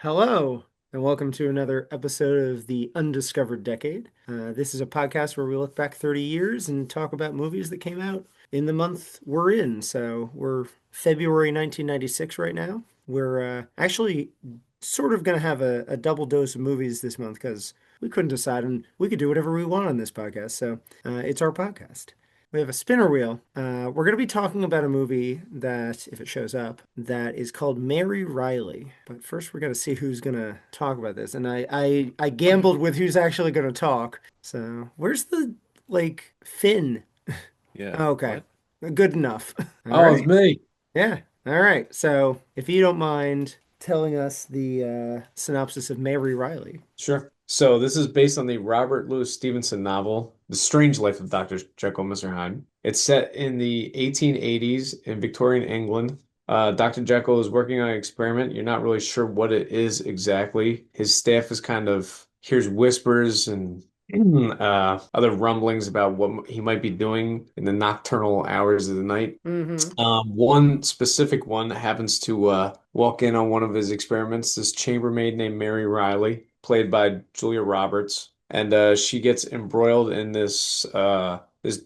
Hello, and welcome to another episode of the Undiscovered Decade. This is a podcast where we look back 30 years and talk about movies that came out in the month we're in. So we're February 1996 right now. We're actually sort of going to have a double dose of movies this month because we couldn't decide and we could do whatever we want on this podcast. So it's our podcast. We have a spinner wheel. We're going to be talking about a movie that, if it shows up, that is called Mary Reilly. But first, we're going to see who's going to talk about this. And I gambled with who's actually going to talk. So where's the, Finn? Yeah. Okay, What? good enough. All Oh, it's right. me. Yeah. All right. So if you don't mind telling us the synopsis of Mary Reilly. Sure. So this is based on the Robert Louis Stevenson novel, The Strange Life of Dr. Jekyll and Mr. Hyde. It's set in the 1880s in Victorian England. Dr. Jekyll is working on an experiment. You're not really sure what it is exactly. His staff is kind of hears whispers and other rumblings about what he might be doing in the nocturnal hours of the night. Mm-hmm. One specific one happens to walk in on one of his experiments, this chambermaid named Mary Reilly, played by Julia Roberts, and she gets embroiled in this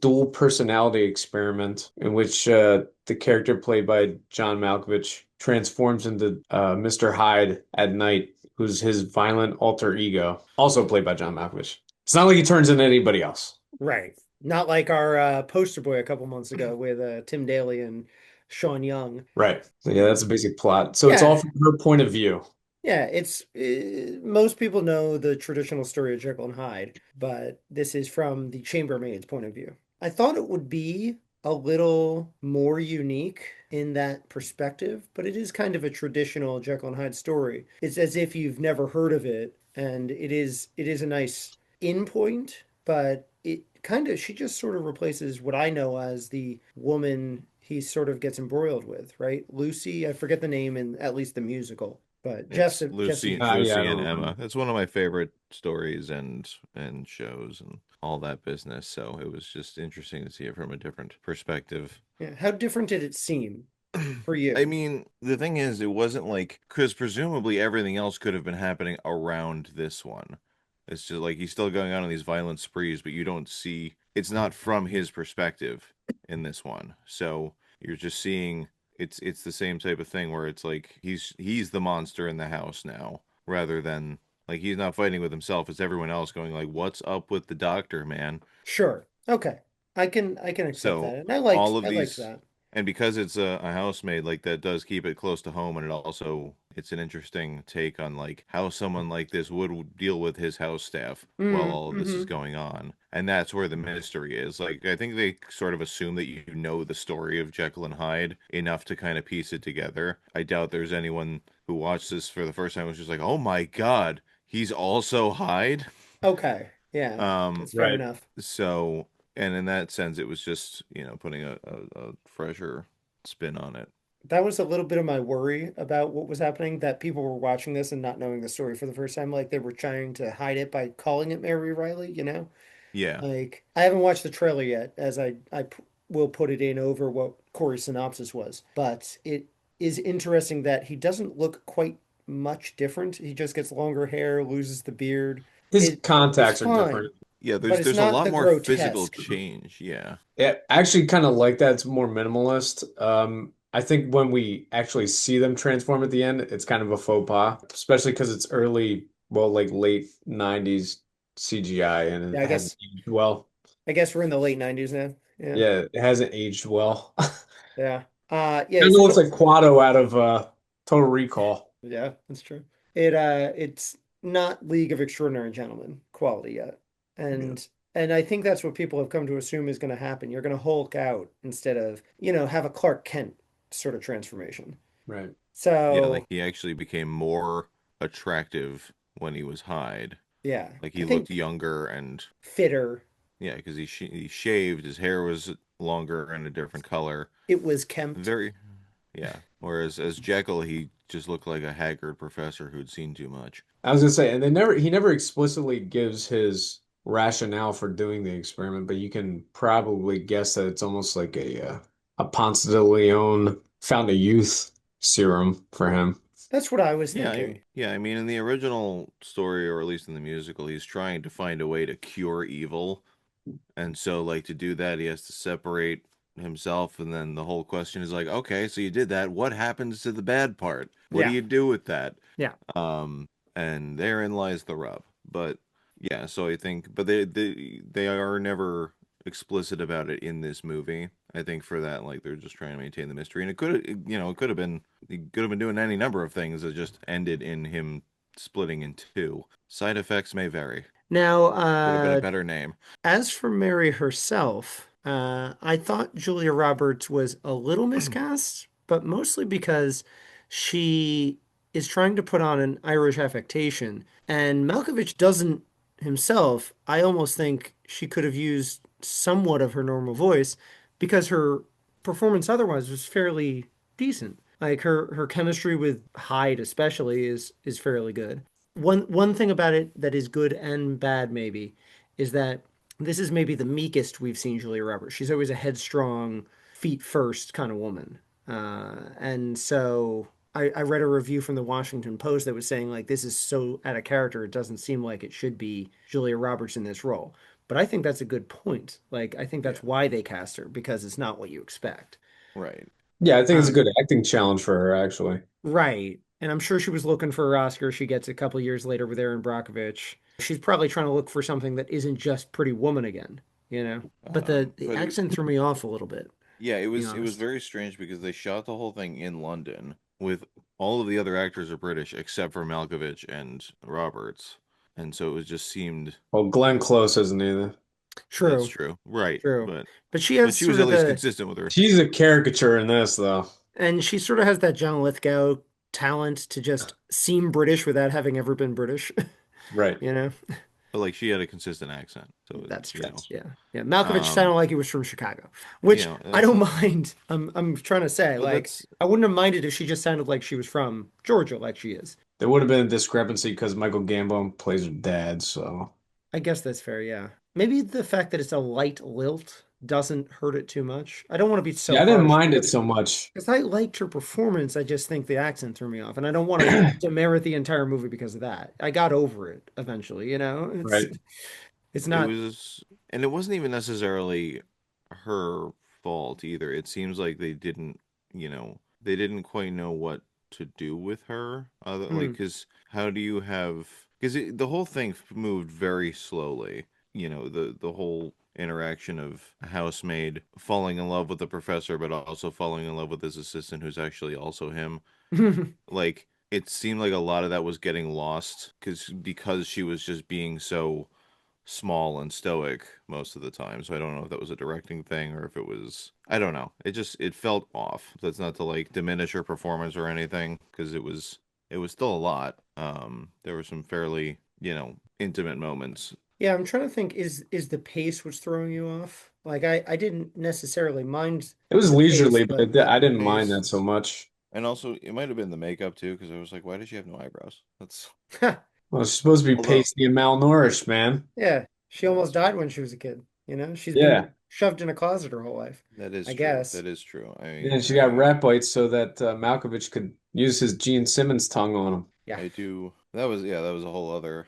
dual personality experiment in which the character played by John Malkovich transforms into Mr. Hyde at night, who's his violent alter ego, also played by John Malkovich. It's not like he turns into anybody else. Right. Not like our poster boy a couple months ago with Tim Daly and Sean Young. Right. So yeah, Yeah. that's a basic plot. So it's all Yeah. from her point of view. Yeah. It's most people know the traditional story of Jekyll and Hyde, but this is from the chambermaid's point of view. I thought it would be a little more unique in that perspective, but it is kind of a traditional Jekyll and Hyde story. It's as if you've never heard of it, and it is a nice in point, but it kind of she just sort of replaces what I know as the woman he sort of gets embroiled with, right? Lucy, I forget the name in at least the musical, but It's Jesse. Yeah, I Lucy and don't Emma. remember. That's one of my favorite stories and shows and all that business. So it was just interesting to see it from a different perspective. Yeah, how different did it seem for I you? mean, the thing is, it wasn't like because presumably everything else could have been happening around this one. It's just like he's still going on these violent sprees, but you don't see it's not from his perspective in this one. So you're just seeing it's the same type of thing where it's like he's the monster in the house now, rather than like he's not fighting with himself. It's everyone else going like, "What's up with the doctor, man?" Sure. Okay. I can accept that. So And I all liked of I liked these, that. and because it's a housemaid, like that does keep it close to home, and it also it's an interesting take on like how someone like this would deal with his house staff while Mm, all of this is mm-hmm. going on. And that's where the mystery is. Like I think they sort of assume that you know the story of Jekyll and Hyde enough to kind of piece it together. I doubt there's anyone who watched this for the first time who's just like, "Oh my God, he's also Hyde." Okay. Yeah. Um, That's fair Right. enough. so, and in that sense, it was just, putting a fresher spin on it. That was a little bit of my worry about what was happening, that people were watching this and not knowing the story for the first time, like they were trying to hide it by calling it Mary Reilly, you know? Yeah. Like I haven't watched the trailer yet, as will put it in over what Cory's synopsis was, but it is interesting that he doesn't look quite much different. He just gets longer hair, loses the beard. His It's contacts are fine, different. Yeah, but it's there's a not lot the more physical grotesque. change. Yeah. Yeah, I actually kind of like that. It's more minimalist. I think when we actually see them transform at the end, it's kind of a faux pas, especially because it's early, well, like late 90s CGI and Yeah, it hasn't aged well. I guess we're in the late 90s now. Yeah. Yeah, it hasn't aged well. Yeah. Yeah, Kind it's of a looks little. like Quado out of Total Recall. Yeah, that's true. It's not League of Extraordinary Gentlemen quality yet. Yeah. And I think that's what people have come to assume is going to happen. You're going to Hulk out instead of, have a Clark Kent sort of transformation. Right. Yeah, like So, he actually became more attractive when he was Hyde. yeah, Like I he looked think younger and fitter. yeah, because he shaved, his hair was longer and a different color. It was Kempt. Very, yeah. Whereas as Jekyll, he just looked like a haggard professor who'd seen too much. I was gonna say, and he never explicitly gives his rationale for doing the experiment, but you can probably guess that it's almost like a Ponce de Leon found a youth serum for him. That's what I was Yeah, thinking. yeah. I mean, in the original story, or at least in the musical, he's trying to find a way to cure evil, and so like to do that, he has to separate himself, and then the whole question is like, okay, so you did that. What happens to the bad part? What do Yeah. you do with that? Yeah. Um, and therein lies the rub. But yeah, so I think, but they are never explicit about it in this movie. I think for that, like they're just trying to maintain the mystery, and it could have been, he could have been doing any number of things that just ended in him splitting in two. Side effects may vary. Now, Would have been a better name. as for Mary herself, I thought Julia Roberts was a little miscast, but mostly because she is trying to put on an Irish affectation, and Malkovich doesn't himself. I almost think she could have used somewhat of her normal voice because her performance otherwise was fairly decent. Like her chemistry with Hyde especially is fairly good. One thing about it that is good and bad maybe is that this is maybe the meekest we've seen Julia Roberts. She's always a headstrong, feet first kind of woman. And so I read a review from the Washington Post that was saying, like, this is so out of character, it doesn't seem like it should be Julia Roberts in this role. But I think that's a good point. Like, I think Yeah, that's why they cast her, because it's not what you expect. right. Yeah, I think it's a Um, good acting challenge for her, actually. right. And I'm sure she was looking for her Oscar. She gets a couple years later with Erin Brockovich. She's probably trying to look for something that isn't just Pretty Woman again, you know? But the But accent threw me off a little bit, to yeah, be it was honest. very strange because they shot the whole thing in London with all of the other actors are British except for Malkovich and Roberts. And so it was just seemed Well, Glenn Close isn't either. that's True, true. Right. true. But she But has she was sort at of least the, consistent with her. She's a caricature in this, though. and she sort of has that John Lithgow talent to just seem British without having ever been British, Right. you know? But like she had a consistent accent. So That's you true. know. Yeah. Yeah. Malkovich Um, sounded like he was from Chicago, which I that's don't not mind. I'm trying to say, but like, that's I wouldn't have minded if she just sounded like she was from Georgia, like she is. There would have been a discrepancy because Michael Gambon plays her dad, so. I guess that's fair, yeah. Maybe the fact that it's a light lilt doesn't hurt it too much. I don't want to be so Yeah, I didn't harsh mind it so much. because I liked her performance. I just think the accent threw me off, and I don't want to demerit the entire movie because of that. I got over it eventually, you know? Right. It's it not. was and it wasn't even necessarily her fault either. It seems like they didn't quite know what to do with her. Hmm. Because how do you have? Because the whole thing moved very slowly. The whole interaction of a housemaid falling in love with the professor, but also falling in love with his assistant, who's actually also him. Like it seemed like a lot of that was getting lost because she was just being so small and stoic most of the time. So I don't know if that was a directing thing or if it was, I don't know. It felt off. That's not to like diminish her performance or anything because it was still a lot. There were some fairly, intimate moments. Yeah, I'm trying to think, is the pace what's throwing you off? Like I didn't necessarily mind It was the pace, leisurely, but but I The didn't mind pace that so much. and also it might have been the makeup too because I was like, why does she have no eyebrows? That's Well, she's supposed to be although pasty and malnourished, man. yeah, she almost that's died when she was a kid, you know? She's been Yeah. shoved in a closet her whole life, that is I true. guess. That is true. Yeah, and she got rat bites so that Malkovich could use his Gene Simmons tongue on him. Yeah. I do. That was a whole other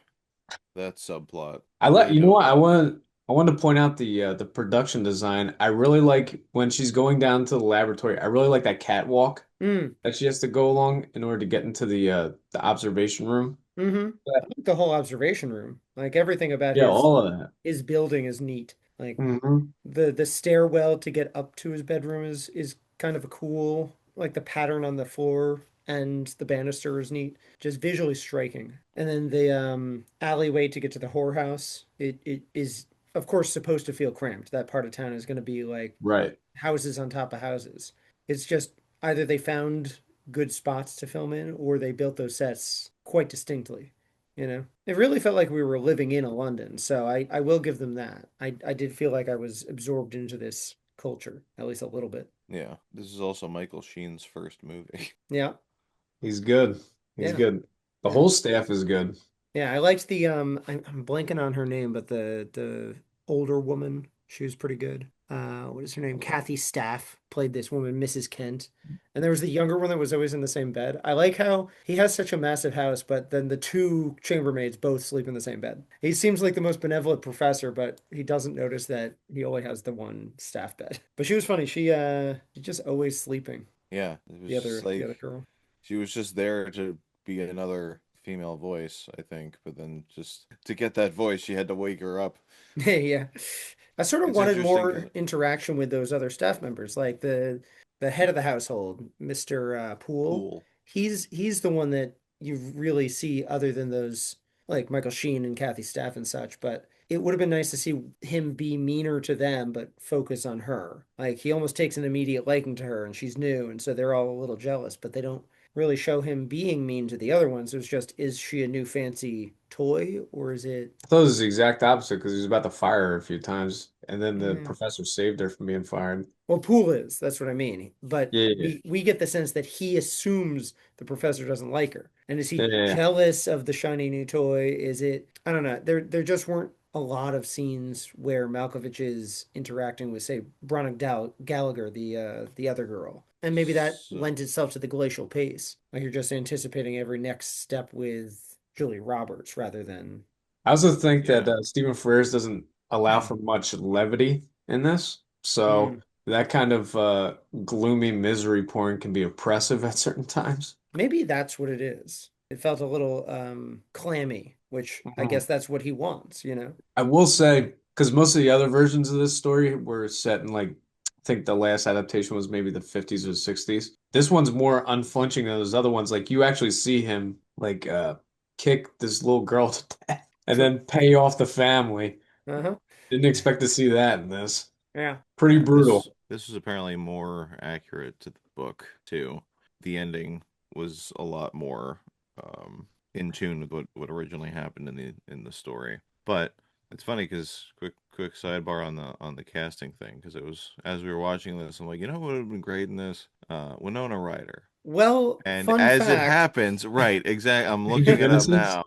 that subplot. I I like, really you know don't. what? I wanted to point out the production design. I really like when she's going down to the laboratory. I really like that catwalk Mm, that she has to go along in order to get into the observation room. mm-hmm. I like the whole observation room. Like everything about Yeah, all of that. his building is neat. Like Hmm. the stairwell to get up to his bedroom is kind of a cool, like the pattern on the floor and the banister is neat, just visually striking. And then the alleyway to get to the whorehouse, it is of course supposed to feel cramped. That part of town is going to be like Right. houses on top of houses. It's just either they found good spots to film in or they built those sets quite distinctly. You know, it really felt like we were living in a London, so I will give them that. I did feel like I was absorbed into this culture, at least a little bit. Yeah, this is also Michael Sheen's first movie. Yeah, He's good. He's yeah, good. The yeah, whole staff is good. yeah. I liked the I'm blanking on her name, but the older woman, she was pretty good. what is her name? Kathy Staff played this woman, Mrs. Kent. And there was the younger one that was always in the same bed. I like how he has such a massive house, but then the two chambermaids both sleep in the same bed. He seems like the most benevolent professor, but he doesn't notice that he only has the one staff bed. But she was funny. She's just always sleeping. Yeah, it was The just other like girl. she was just there to be another female voice, I think. But then just to get that voice, she had to wake her up. Yeah. I sort of It's wanted interesting more because interaction with those other staff members, like the head of the household, Mr. Poole. Pool. He's the one that you really see other than those like Michael Sheen and Kathy Staff and such, but it would have been nice to see him be meaner to them but focus on her. Like he almost takes an immediate liking to her and she's new and so they're all a little jealous, but they don't really show him being mean to the other ones. It was just, is she a new fancy toy or is it I thought it was the exact opposite because he was about to fire her a few times, and then the yeah. professor saved her from being fired. Well, Poole is. That's what I mean. But Yeah, we get the sense that he assumes the professor doesn't like her. And is yeah, he yeah. jealous of the shiny new toy? Is it? I don't know. There just weren't a lot of scenes where Malkovich is interacting with, say, Gallagher, the other girl. And maybe that So, lent itself to the glacial pace. Like you're just anticipating every next step with Julie Roberts rather than I also think that yeah. Stephen Frears doesn't allow for much levity in this, so mm, that kind of gloomy misery porn can be oppressive at certain times. maybe that's what it is. It felt a little clammy, which I Mhm. guess that's what he wants, you know? I will say, because most of the other versions of this story were set in like, I think the last adaptation was maybe the 50s or 60s. This one's more unflinching than those other ones. Like you actually see him like kick this little girl to death and then pay off the family. Uh-huh. Didn't expect to see that in this. Yeah. Pretty Yeah. brutal. This was apparently more accurate to the book too. The ending was a lot more in tune with what originally happened in the story. But it's funny because quick sidebar on the casting thing because it was as we were watching this, I'm like, you know what would have been great in this? Winona Ryder. Well, And fun as it fact. happens, right, exact. I'm looking The it up Innocents. now,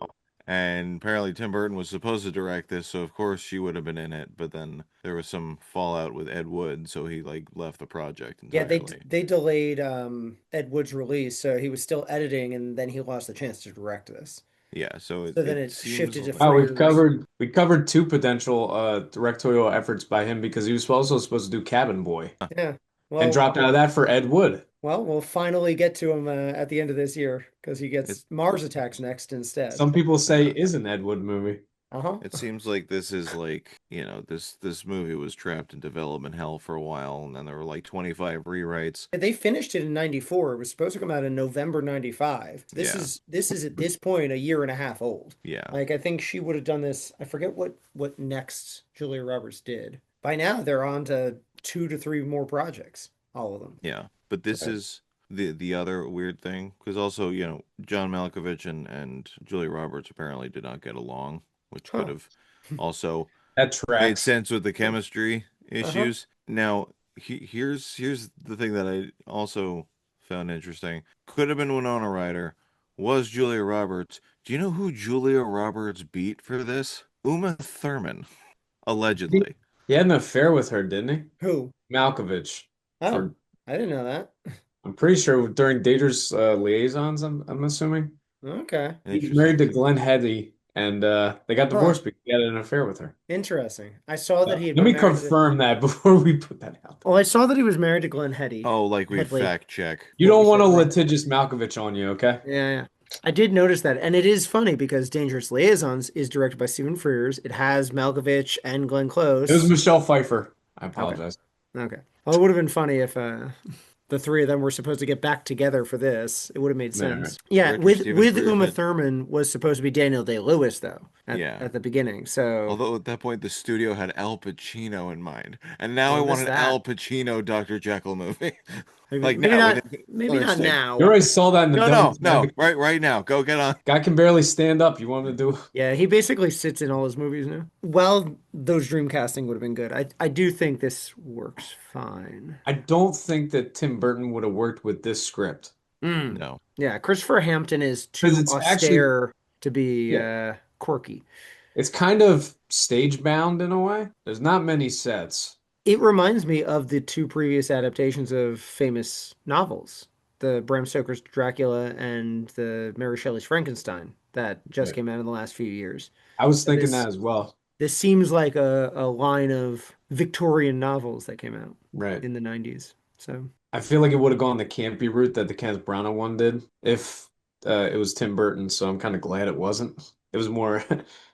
and apparently Tim Burton was supposed to direct this, so of course she would have been in it. But then there was some fallout with Ed Wood, so he like left the project Yeah, entirely. they delayed Ed Wood's release, so he was still editing and then he lost the chance to direct this. Yeah, so So then it it seems shifted to like Wow, Frears. we covered two potential directorial efforts by him because he was also supposed to do Cabin Boy Yeah. and Well, dropped out of that for Ed Wood. we'll finally get to him at the end of this year because he it. gets Mars Attacks next instead. Some people say is an Ed Wood movie. Uh-huh. It seems like this is like, this movie was trapped in development hell for a while, and then there were like 25 rewrites. They finished it in 94. It was supposed to come out in November 95. Yeah, This is at this point a year and a half old. yeah, Like I think she would have done this. I forget what next Julia Roberts did. By now they're on to 2 to 3 more projects, all of them. yeah. But this So, is the other weird thing because also, John Malkovich and Julia Roberts apparently did not get along, which could huh. have also That made tracks. sense with the chemistry Uh-huh. issues. Now, here's the thing that I also found interesting. Could have been Winona Ryder. Was Julia Roberts. Do you know who Julia Roberts beat for this? Uma Thurman, He, allegedly. he had an affair with her, didn't he? Who? Malkovich. Oh, For I didn't know that. I'm pretty sure during Dangerous Liaisons, I'm assuming. Okay. He was married Interesting. to Glenn Heddy and they got Huh. divorced because he had an affair with her. Interesting. I saw that he had Let been me married to confirm that before we put that out there. well, I saw that he was married to Glenn Heady. Oh, like we Headley. fact check. You What we don't want said a wrong. litigious Malkovich on you, okay? Yeah, yeah. I did notice that. And it is funny because Dangerous Liaisons is directed by Stephen Frears. It has Malkovich and Glenn It was Close. Michelle Pfeiffer. I Okay. apologize. Okay. Well, it would have been funny if the three of them were supposed to get back together for this. It would have made All right. sense. Yeah, Director Stephen with Frears Uma had, Thurman was supposed to be Daniel Day-Lewis though yeah. at the beginning. So Although at that point the studio had Al Pacino in mind, and now oh, I I want missed an that. Al Pacino Dr. Jekyll movie. Maybe Like now, in maybe not Instinct. You now. already saw that in the No, no, Devil's no. Advocate. Right now. Go get on. Guy can barely stand up. You want him to do? Yeah, he basically sits in all his movies now. Well, those dream casting would have been good. I do think this works fine. I don't think that Tim Burton would have worked with this script Mm. No. Yeah, Christopher Hampton is because too it's actually, austere to be yeah, quirky. it's kind of stage bound in a way. There's not many sets. It reminds me of the two previous adaptations of famous novels, the Bram Stoker's Dracula and the Mary Shelley's Frankenstein that just Right. came out in the last few years. I was So thinking that as well. this seems like a line of Victorian novels that came out Right. in the 90s. So I feel like it would have gone the campy route that the Kenneth Branagh one did if it was Tim Burton, so I'm kind of glad it wasn't. It was more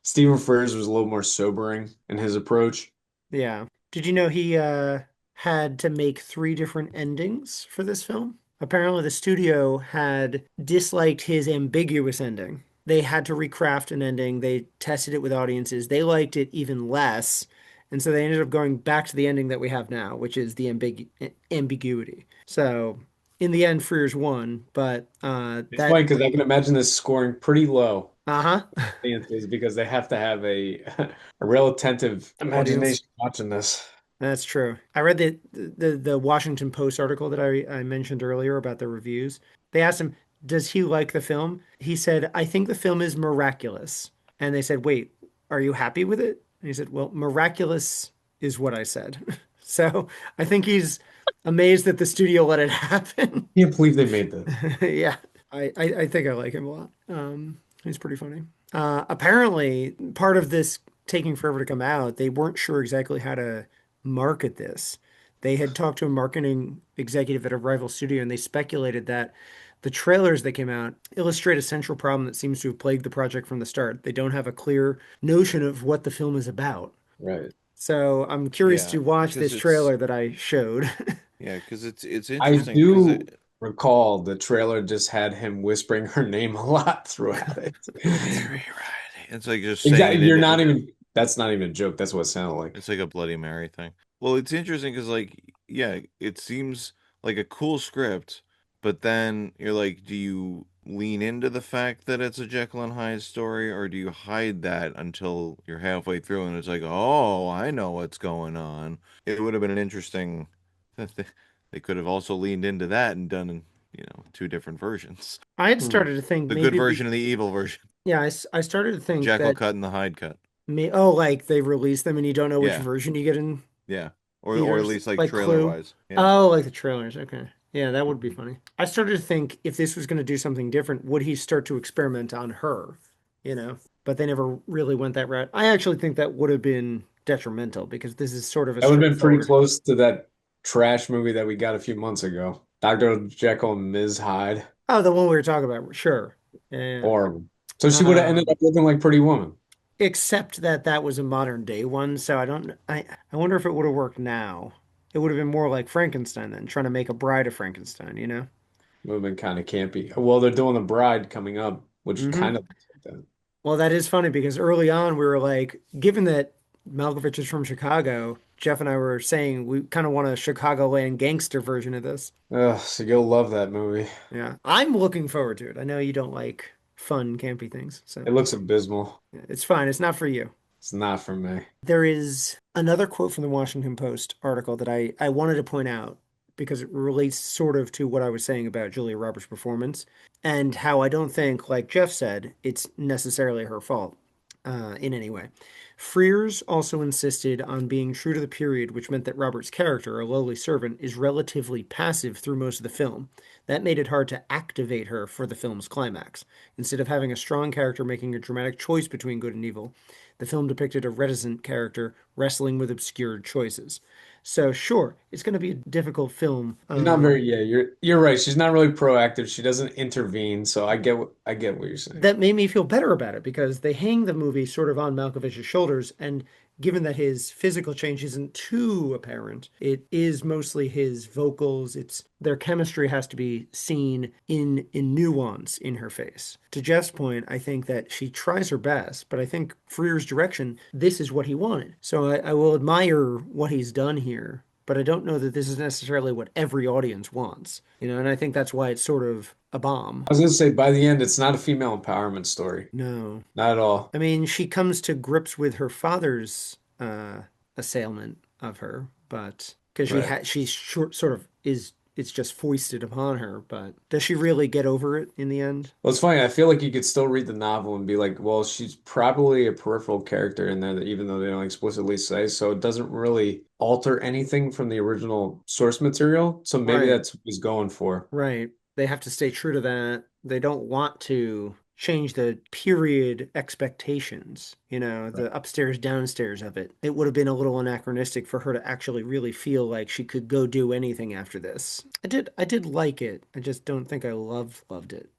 Stephen Frears was a little more sobering in his approach. yeah. Did you know he had to make three different endings for this film? Apparently, the studio had disliked his ambiguous ending. They had to recraft an ending. They tested it with audiences. They liked it even less. And so they ended up going back to the ending that we have now, which is the ambiguity. So in the end, Frears won, but It's funny because I can imagine this scoring pretty low uh-huh, audiences because they have to have a a real attentive audience. imagination watching this. That's true. I read the Washington Post article that I mentioned earlier about the reviews. They asked him, does he like the film? He said, I think the film is miraculous. And they said, wait, are you happy with it? And he said, well, miraculous is what I said. So I think he's amazed that the studio let it happen. Can't believe they made this. Yeah, I think I like him a lot. He's pretty funny. Apparently, part of this taking forever to come out, they weren't sure exactly how to market this. They had talked to a marketing executive at a rival studio, and they speculated that the trailers that came out illustrate a central problem that seems to have plagued the project from the start. They don't have a clear notion of what the film is about. Right. So I'm curious Yeah, to watch because this it's trailer that I showed. yeah, because it's I interesting because do recall the trailer just had him whispering her name a lot throughout it. Mary Reilly. It's like just saying Exactly. it You're in not even, that's not even a joke. That's what it sounded like. it's like a Bloody Mary thing. Well, it's interesting because, like, yeah, it seems like a cool script, but then you're like, do you lean into the fact that it's a Jekyll and Hyde story, or do you hide that until you're halfway through and it's like, oh, I know what's going on? It would have been an interesting. They could have also leaned into that and done, two different versions. I had Hmm. started to think The good maybe, version and the evil version. yeah, I started to The think Jekyll that cut and the Hyde cut. oh, like they release them and you don't know which Yeah, version you get in yeah. Or at theaters, least like like trailer Clue. wise. Yeah. Oh, like the trailers. Okay. Yeah, that would be funny. I started to think if this was going to do something different, would he start to experiment on her, you know? But they never really went that route. I actually think that would have been detrimental because this is sort of a That would have been pretty straightforward. close to that trash movie that we got a few months ago. Dr. Jekyll and Ms. Hyde. Oh, the one we were talking about. Sure. Yeah. Horrible. So she would have ended Um, up looking like Pretty Woman. except that that was a modern day one, so I wonder if it would have worked now. It would have been more like Frankenstein then, trying to make a bride of Frankenstein, you know? Would have been kind of campy. Well, they're doing The Bride coming up, which kind Hmm. of looks like that. Well, that is funny because early on we were like, given that Malkovich is from Chicago, Jeff and I were saying we kind of want a Chicagoland gangster version of this. Ugh, so you'll love that movie. Yeah, I'm looking forward to it. I know you don't like fun, campy things, so It looks abysmal. yeah, it's fine. It's not for you. It's not for me. There is another quote from the Washington Post article that I wanted to point out because it relates sort of to what I was saying about Julia Roberts' performance and how I don't think, like Jeff said, it's necessarily her fault in any way. Frears also insisted on being true to the period, which meant that Robert's character, a lowly servant, is relatively passive through most of the film. That made it hard to activate her for the film's climax. Instead of having a strong character making a dramatic choice between good and evil, the film depicted a reticent character wrestling with obscured choices. So, sure, it's going to be a difficult film. She's not very, yeah, you're right. She's not really proactive. She doesn't intervene, so I get what you're saying. That made me feel better about it because they hang the movie sort of on Malkovich's shoulders, and given that his physical change isn't too apparent, it is mostly his vocals. It's their chemistry has to be seen in nuance in her face. To Jeff's point, I think that she tries her best, but I think Freer's direction, this is what he wanted. So I will admire what he's done here, but I don't know that this is necessarily what every audience wants, and I think that's why it's sort of a bomb. I was gonna say by the end, it's not a female empowerment story. No. Not at all. I mean, she comes to grips with her father's assailment of her, but because Right. she sort of is it's just foisted upon her. But does she really get over it in the end? Well, it's funny. I feel like you could still read the novel and be like, well, she's probably a peripheral character in there, that even though they don't explicitly say so, it doesn't really alter anything from the original source material. So maybe Right. that's what he's going for. Right. They have to stay true to that. They don't want to change the period expectations, Right. the upstairs, downstairs of it. It would have been a little anachronistic for her to actually really feel like she could go do anything after this. I did like it. I just don't think I loved it.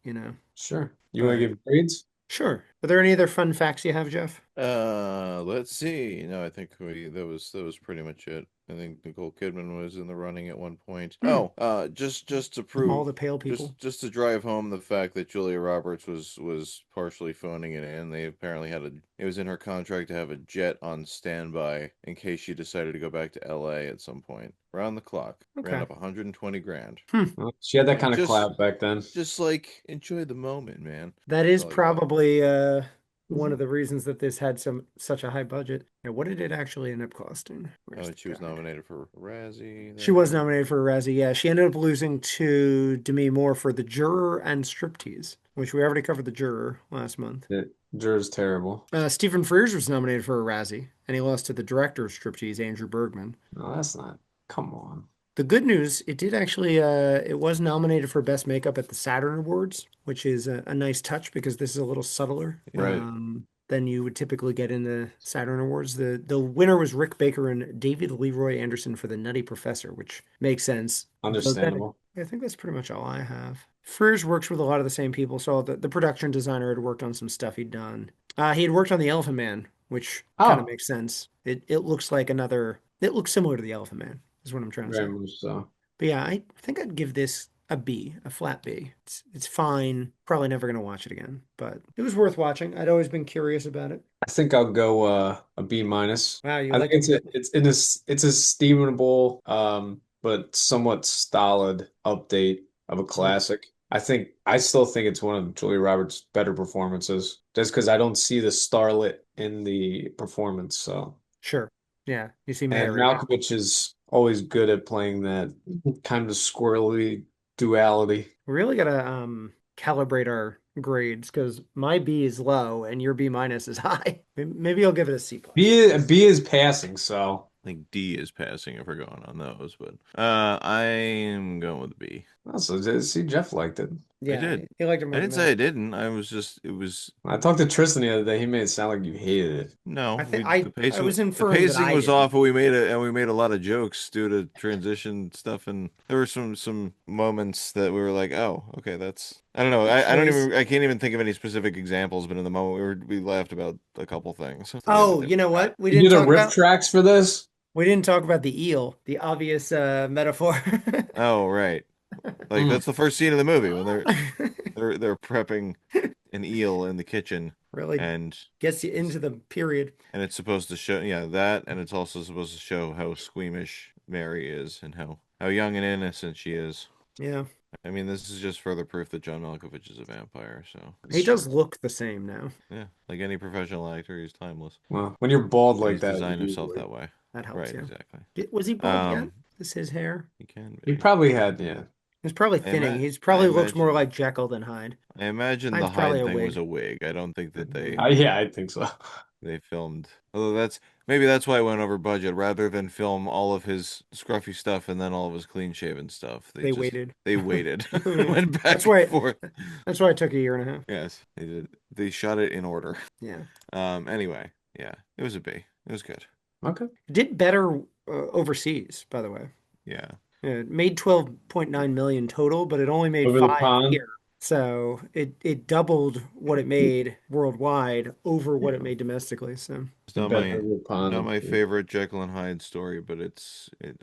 Sure. You want to But give grades? sure. Are there any other fun facts you have, Jeff? Let's see. No, I think that was pretty much it. I think Nicole Kidman was in the running at one point. Hmm. Oh, just to All prove, the pale people. just to drive home the fact that Julia Roberts was partially phoning it in. They apparently it was in her contract to have a jet on standby in case she decided to go back to LA at some point. Round the clock. Ran Okay. up 120 grand. Hmm. Well, she had that Like kind of just clout back then. just like enjoy the moment, man. That That's is all I got. probably one of the reasons that this had such a high budget. Now, what did it actually end up costing? Where's Oh, the she was guide? nominated for a Razzie She was there. nominated for a Razzie. Yeah, she ended up losing to Demi Moore for The Juror and Striptease, which we already covered The Juror last month. It, Jur's terrible. Stephen Frears was nominated for a Razzie, and he lost to the director of Striptease, Andrew Bergman. No, that's not. Come on. The good news, it did actually, it was nominated for Best Makeup at the Saturn Awards, which is a nice touch because this is a little subtler Right. than you would typically get in the Saturn Awards. The winner was Rick Baker and David Leroy Anderson for The Nutty Professor, which makes sense. Though that, Understandable. I think that's pretty much all I have. Frears works with a lot of the same people, so the production designer had worked on some stuff he'd done. He had worked on The Elephant Man, which kind of Oh, makes sense. It looks like it looks similar to The Elephant Man, is what I'm trying to very say. much so. But yeah, I think I'd give this a B, a flat B. It's fine. Probably never gonna watch it again, but it was worth watching. I'd always been curious about it. I think I'll go a B minus. Wow, you I think like a B? it's a steamable but somewhat stolid update of a Mm, classic. I still think it's one of Julia Roberts' better performances, just because I don't see the starlet in the performance. So, sure. Yeah, you see and Mary. Malkovich is always good at playing that kind of squirrely duality. We really gotta calibrate our grades because my B is low and your B minus is high. Maybe I'll give it a C plus. B is passing, so. I think D is passing if we're going on those, but I'm going with B. Also, see, Jeff liked it. I Yeah, did. he liked it I more than didn't say I that. didn't. I was just it was I talked to Tristan the other day. He made it sound like you hated it. I no. think We I I was the inferring that pacing I was didn't. off, but we made a lot of jokes due to transition stuff, and there were some moments that we were like, oh, okay, that's I don't know. Choice. I can't even think of any specific examples, but in the moment we laughed about a couple things. So yeah, that Oh, you didn't know count. what? You did a riff tracks for this? We didn't talk about the eel, the obvious metaphor. Oh, right. Like Mm. that's the first scene of the movie when they're prepping an eel in the kitchen Really and gets you into the period. it's supposed to show yeah that and it's also supposed to show how squeamish Mary is and how young and innocent she is. Yeah. I mean, this is just further proof that John Malkovich is a vampire, so It's He true. does look the same now. yeah, like any professional actor, he's timeless Well, when you're bald and like he's that, designed himself usually. that way. That helps, Right, yeah. exactly. Was he bald yet? Um, Is his hair? he can He be. probably had, yeah. He's probably I thinning. He's I probably looks more imagine like Jekyll than Hyde. I imagine the Hyde's probably Hyde a thing was wig. a wig. I don't think that Yeah, I think so. they filmed. Although maybe that's why it went over budget. Rather than film all of his scruffy stuff and then all of his clean shaven stuff, They waited. they waited, went That's back and why forth. that's why it took a year and a half. Yes, they did. They shot it in order. Yeah. Anyway, yeah, it was a B. It was good. Okay. It did better overseas, by the way. Yeah. Yeah, it made 12.9 million total, but it only made Over the 5 pond. here. So it doubled what it made worldwide over what it made domestically. So It's Better over the not pond. my favorite Jekyll and Hyde story, but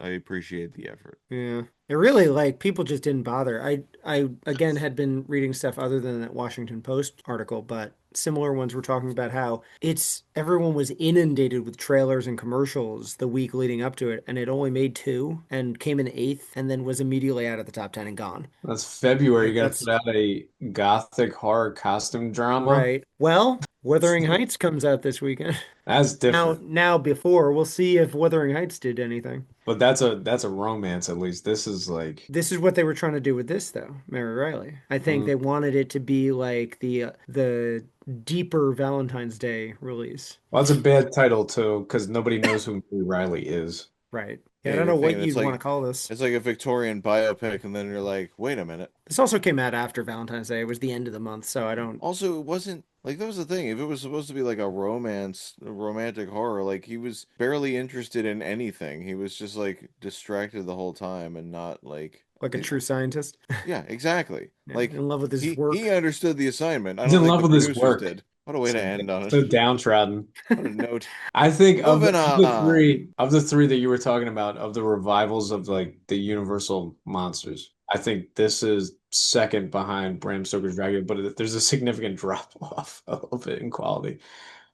I appreciate the effort. yeah, it really like people just didn't bother. I again had been reading stuff other than that Washington Post article, but similar ones were talking about how it's everyone was inundated with trailers and commercials the week leading up to it, and it only made two and came in eighth, and then was immediately out of the top 10 and gone. That's February. You Like got to that's put out a gothic horror costume drama. right. Well, Wuthering Heights comes out this weekend. That's Now, different. now before we'll see if Wuthering Heights did anything. But that's a romance at least. This is like This is what they were trying to do with this, though, Mary Reilly. I think mm, they wanted it to be like the deeper Valentine's Day release. well, that's a bad title too, because nobody knows who Mary Riley is. Right. Yeah, Yeah, I don't you're know what thinking you'd want to call this. it's like a Victorian biopic, and then you're like, wait a minute. This also came out after Valentine's Day. It was the end of the month, so I don't Also, it wasn't like that was the thing. If it was supposed to be like a romantic horror, like he was barely interested in anything. He was just like distracted the whole time and not like like a it, true scientist. yeah, exactly. Yeah, Like in love with his he work. understood the assignment. I He's don't in think love the with his producers work. did. What a way to end on it. So downtrodden. What a note. I think of Moving on. the three that you were talking about, of the revivals of like the Universal monsters, I think this is second behind Bram Stoker's Dracula, but there's a significant drop off a little bit in quality.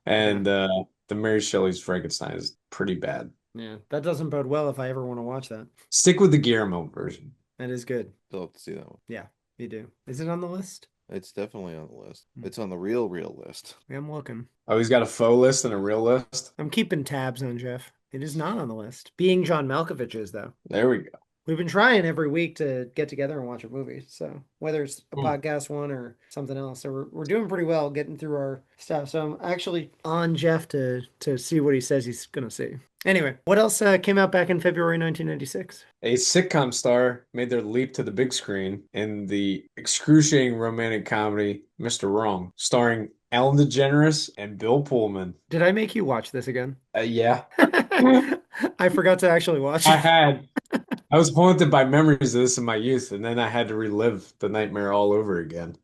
Yeah. And the Mary Shelley's Frankenstein is pretty bad. Yeah. That doesn't bode well if I ever want to watch that. Stick with the Guillermo version. That is good. Still have to see that one. Yeah, you do. Is it on the list? It's definitely on the list. Hmm. It's on the real list. Yeah, I'm looking. Oh, he's got a faux list and a real list. I'm keeping tabs on Jeff. It is not on the list. Being John Malkovich is, though. There we go. We've been trying every week to get together and watch a movie. So whether it's a Hmm. podcast one or something else, so we're doing pretty well getting through our stuff. So I'm actually on Jeff to see what he says he's gonna see. Anyway, what else came out back in February 1996? A sitcom star made their leap to the big screen in the excruciating romantic comedy Mr. Wrong, starring Ellen DeGeneres and Bill Pullman. Did I make you watch this again? Yeah, I forgot to actually watch I it. had. I was haunted by memories of this in my youth, and then I had to relive the nightmare all over again.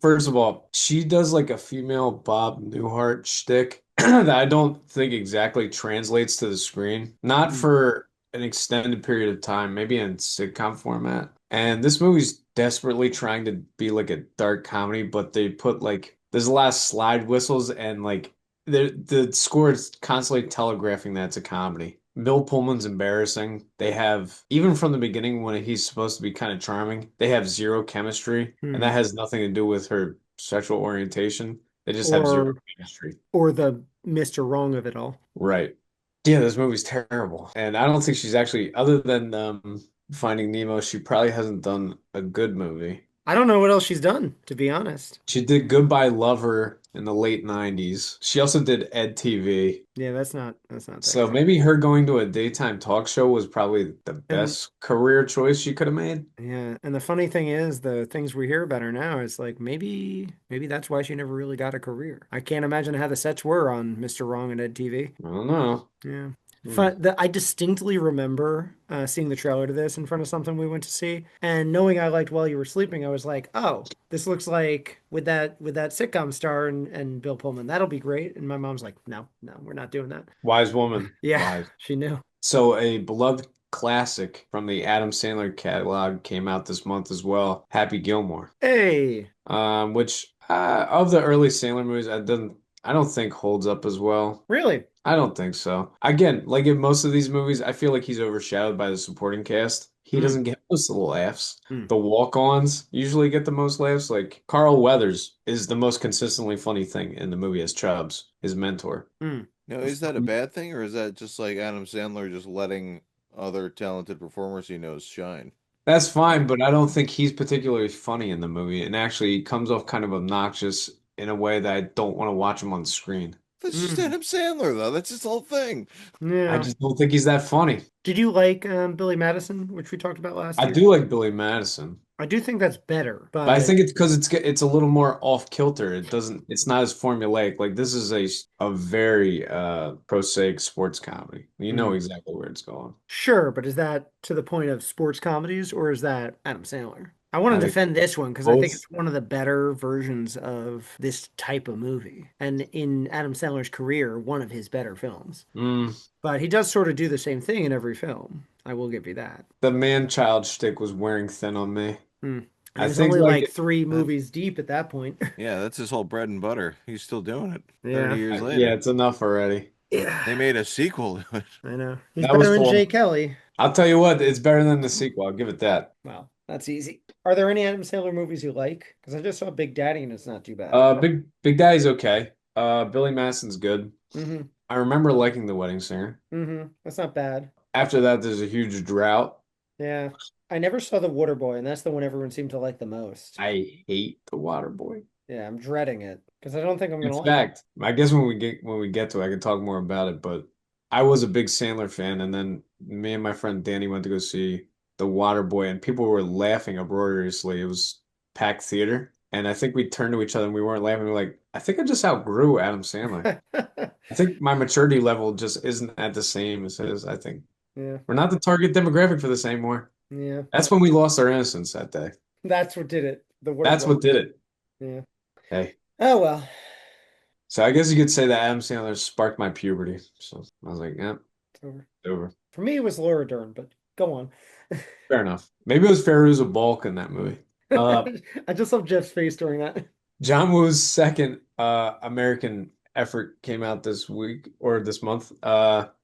First of all, she does like a female Bob Newhart shtick that I don't think exactly translates to the screen. Not Hmm. for an extended period of time, maybe in sitcom format. And this movie's desperately trying to be like a dark comedy, but they put like there's a lot of slide whistles and like the score is constantly telegraphing that it's a comedy. Bill Pullman's embarrassing. They have, even from the beginning when he's supposed to be kind of charming, they have zero chemistry, and that Hmm. has nothing to do with her sexual orientation. They just have zero Or chemistry. or the Mr. Wrong of it all. Right. Yeah, this movie's terrible. And I don't think she's actually, other than Finding Nemo, she probably hasn't done a good movie. I don't know what else she's done, to be honest. She did Goodbye Lover in the late 90s. She also did Ed TV. Yeah, that's not that So great. maybe her going to a daytime talk show was probably the And best career choice she could have made. yeah, and the funny thing is, the things we hear about her now is like maybe that's why she never really got a career. I can't imagine how the sets were on Mr. Wrong and Ed TV. I don't know. Yeah. Hmm. I distinctly remember seeing the trailer to this in front of something we went to see, and knowing I liked While You Were Sleeping, I was like, "Oh, this looks like with that sitcom star and Bill Pullman, that'll be great." And my mom's like, "No, no, we're not doing that." Wise woman. Yeah, Wise. she knew. So a beloved classic from the Adam Sandler catalog came out this month as well, Happy Gilmore. Hey, Which of the early Sandler movies, I don't think holds up as well. really? I don't think so. Again, like in most of these movies, I feel like he's overshadowed by the supporting cast. He Hmm. doesn't get most of the laughs. Hmm. The walk-ons usually get the most laughs. Like Carl Weathers is the most consistently funny thing in the movie as Chubbs, his mentor. Hmm. Now, is that a bad thing, or is that just like Adam Sandler just letting other talented performers he knows shine? That's fine, but I don't think he's particularly funny in the movie, and actually he comes off kind of obnoxious in a way that I don't want to watch him on screen. That's just Hmm. Adam Sandler, though. That's his whole thing. I Yeah. just don't think he's that funny. Did you like Billy Madison, which we talked about last I year? do like Billy Madison. I do think that's better, But I but think it's because it's a little more off kilter. It's not as formulaic. Like this is a very prosaic sports comedy. You know mm, exactly where it's going. sure, but is that to the point of sports comedies or is that Adam Sandler? I want I to think defend this one because I think both. it's one of the better versions of this type of movie. And in Adam Sandler's career, one of his better films. Mm, But he does sort of do the same thing in every film. I will give you that. the man-child shtick was wearing thin on me. Mm. And I he's think only like like three That, movies deep at that point. yeah, that's his whole bread and butter. He's still doing it 30 Yeah. years yeah, later. it's enough already. Yeah, They made a sequel to it. I know. He's That was better than Jay cool. Kelly. I'll tell you what, it's better than the sequel. I'll give it that. Wow, that's easy. Are there any Adam Sandler movies you like? Because I just saw Big Daddy and it's not too bad. Big Daddy's okay. Billy Madison's good. Mm-hmm. I remember liking The Wedding Singer. Mm-hmm. That's not bad. After that, there's a huge drought. Yeah. I never saw The Waterboy, and that's the one everyone seemed to like the most. I hate The Waterboy. Yeah, I'm dreading it because I don't think I'm In gonna like it. fact, I guess when we get to it, I can talk more about it. But I was a big Sandler fan, and then me and my friend Danny went to go see The Waterboy, and people were laughing uproariously. It was packed theater, and I think we turned to each other and we weren't laughing. We were like, I think I just outgrew Adam Sandler. I think my maturity level just isn't at the same as his. I think Yeah, we're not the target demographic for this anymore. yeah. That's when we lost our innocence that day. That's what did it. The That's Waterboy. what did it. Yeah. Hey. Oh well, So I guess you could say that Adam Sandler sparked my puberty. So I was like, yeah, it's over. over. For me, it was Laura Dern, but go on. Fair enough. Maybe it was Fairuza Balk in that movie. Uh, I just love Jeff's face during that. John Woo's second American effort came out this week or this month.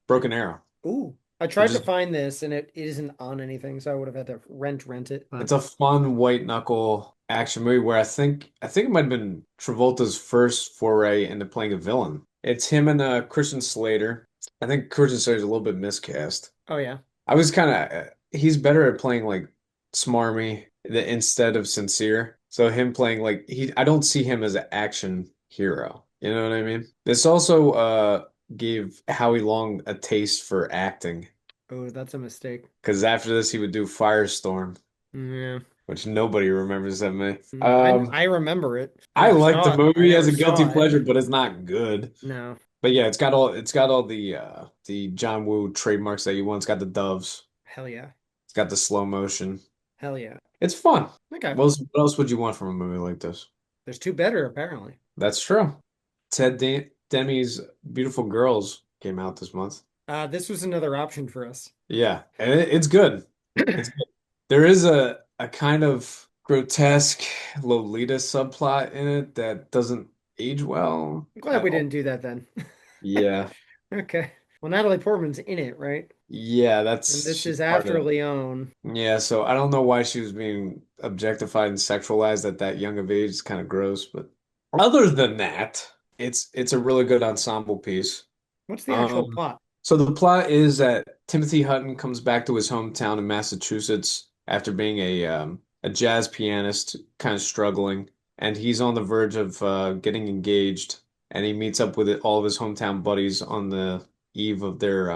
Broken Arrow, Ooh, I which tried to is find this and it isn't on anything, so I would have had to rent it. it's a fun white knuckle action movie where I think it might have been Travolta's first foray into playing a villain. It's him and Christian Slater. I think Christian Slater's a little bit miscast. Oh yeah. I was kind of he's better at playing like smarmy instead of sincere. So him playing like I don't see him as an action hero. You know what I mean? This also gave Howie Long a taste for acting Oh, that's a mistake. because after this he would do Firestorm, Yeah. which nobody remembers of me. I remember it. I I never like the saw it. I movie as never a guilty saw it. pleasure, but it's not good. No. But yeah, it's got all the John Woo trademarks that you want. It's got the doves. Hell yeah. It's got the slow motion. Hell yeah. It's fun. Okay. What else would you want from a movie like this? There's two better apparently. That's true. Demi's Beautiful Girls came out this month. This was another option for us. Yeah, and it's good. It's good. There is a kind of grotesque Lolita subplot in it that doesn't age well I'm glad at we all. didn't do that then. Yeah. Okay. Well, Natalie Portman's in it, right? Yeah, And that's this she's is part after of it. Leon. Yeah, so I don't know why she was being objectified and sexualized at that young of age. It's kind of gross, but other than that, it's a really good ensemble piece. What's the actual Um, plot? so the plot is that Timothy Hutton comes back to his hometown in Massachusetts after being a jazz pianist, kind of struggling, and he's on the verge of getting engaged, and he meets up with all of his hometown buddies on the eve of their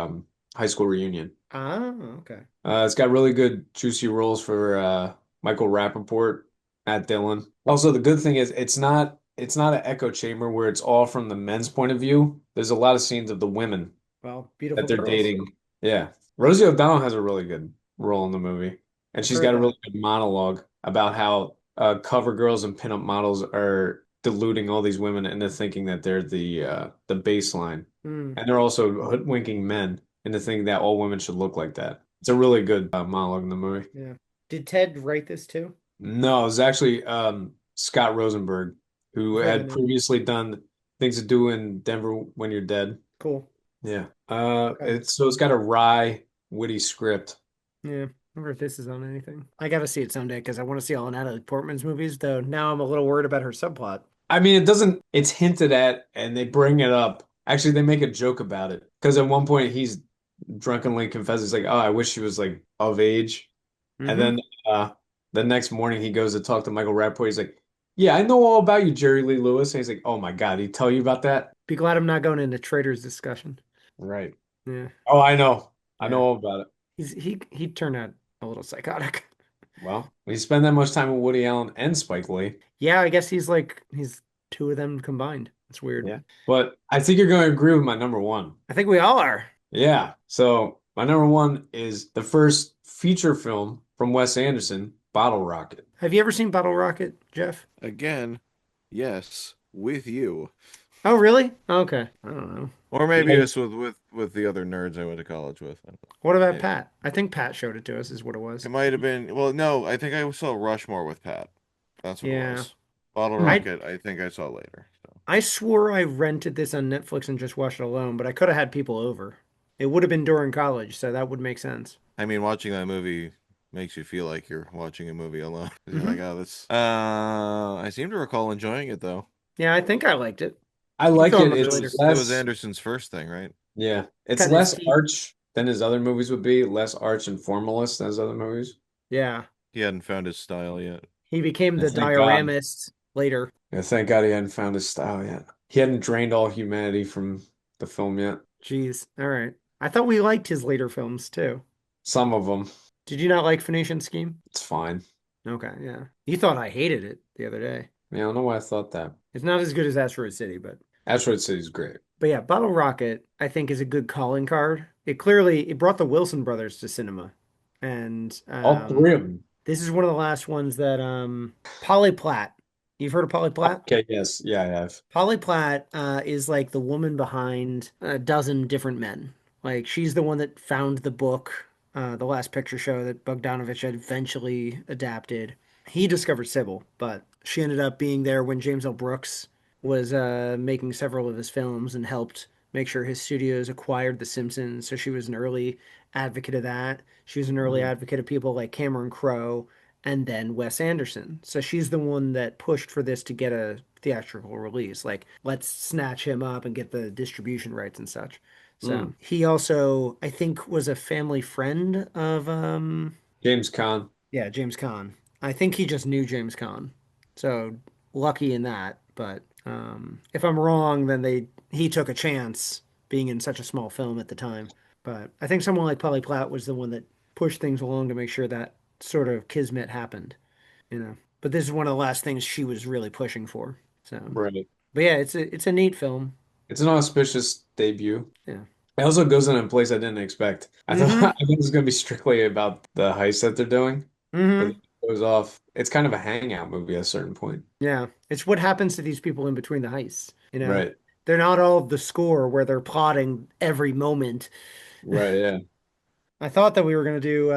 high school reunion. Ah, okay. It's got really good juicy roles for Michael Rappaport, Matt Dillon. Also, the good thing is it's not an echo chamber where it's all from the men's point of view. There's a lot of scenes of the women Well, that beautiful they're girls. dating. Yeah. Rosie O'Donnell has a really good role in the movie. And I've she's heard got a that. really good monologue about how cover girls and pinup models are deluding all these women into thinking that they're the baseline. Hmm. And they're also hoodwinking men into thinking that all women should look like that. It's a really good monologue in the movie. Yeah. Did Ted write this too? No, it was actually Scott Rosenberg, who I've heard the had name. previously done Things to Do in Denver When You're Dead. Cool. Yeah. Okay. It's got a wry, witty script. Yeah. I wonder if this is on anything. I gotta see it someday because I want to see all Natalie Portman's movies, though now I'm a little worried about her subplot. I mean, it doesn't, it's hinted at and they bring it up. Actually, they make a joke about it because at one point he's drunkenly confesses, like, oh, I wish she was like of age. And Mm-hmm. then uh, the next morning he goes to talk to Michael Rappaport. He's like, yeah, I know all about you, Jerry Lee Lewis. And he's like, oh my God, he tell you about that? Be glad I'm not going into Traitors discussion. Right. Yeah. Oh, I know. I know Yeah. all about it. He turned out a little psychotic. Well, we spend that much time with Woody Allen and Spike Lee. Yeah, I guess he's two of them combined. It's weird. Yeah. But I think you're going to agree with my number one. I think we all are. Yeah. So my number one is the first feature film from Wes Anderson, Bottle Rocket. Have you ever seen Bottle Rocket, Jeff? Again, yes, with you. Oh, really? Okay. I don't know. Or maybe Yeah. just with the other nerds I went to college with. I don't know. What about Yeah. Pat? I think Pat showed it to us, is what it was. It might have been, well, no, I think I saw Rushmore with Pat. That's what it Yeah. was. Bottle I Rocket, I think I saw later. So. I swore I rented this on Netflix and just watched it alone, but I could have had people over. It would have been during college, so that would make sense. I mean, watching that movie makes you feel like you're watching a movie alone. 'Cause you're Hmm. like, oh, that's. I seem to recall enjoying it though. Yeah, I think I liked it. I You like saw him it. much That later. It's was less, Anderson's first thing, right? yeah, it's Cutting his less teeth. arch than his other movies would be, less arch and formalist than his other movies. Yeah. He hadn't found his style yet. He became And the thank God. dioramist later. Yeah, thank God he hadn't found his style yet. He hadn't drained all humanity from the film yet. Jeez. All right. I thought we liked his later films too. Some of them, Did you not like Phoenician Scheme? it's fine. Okay, yeah. You thought I hated it the other day. Yeah, I don't know why I thought that. It's not as good as Asteroid City, Asteroid City's great. but yeah, Bottle Rocket I think is a good calling card. It brought the Wilson brothers to cinema. And All three of them. this is one of the last ones that Polly Platt. You've heard of Polly Platt? Okay, yes, yeah, I have. Polly Platt is like the woman behind a dozen different men. Like she's the one that found the book, The Last Picture Show that Bogdanovich had eventually adapted. He discovered Sybil, but she ended up being there when James L. Brooks was making several of his films and helped make sure his studios acquired The Simpsons. So she was an early advocate of that. She was an early Mm, advocate of people like Cameron Crowe and then Wes Anderson. So she's the one that pushed for this to get a theatrical release. Like, let's snatch him up and get the distribution rights and such. So mm. he also, I think, was a family friend of James Caan. yeah, James Caan. I think he just knew James Caan. So lucky in that. But if I'm wrong, then he took a chance being in such a small film at the time. But I think someone like Polly Platt was the one that pushed things along to make sure that sort of kismet happened, you know. But this is one of the last things she was really pushing for. So, Right. but yeah, it's a neat film. It's an auspicious debut. Yeah. It also goes in a place I didn't expect. I thought I Mm-hmm. thought it was going to be strictly about the heist that they're doing, but Mm-hmm. it goes off. It's kind of a hangout movie at a certain point. Yeah. It's what happens to these people in between the heists, you know. Right. They're not all the score where they're plotting every moment. Right. Yeah. I thought that we were going to do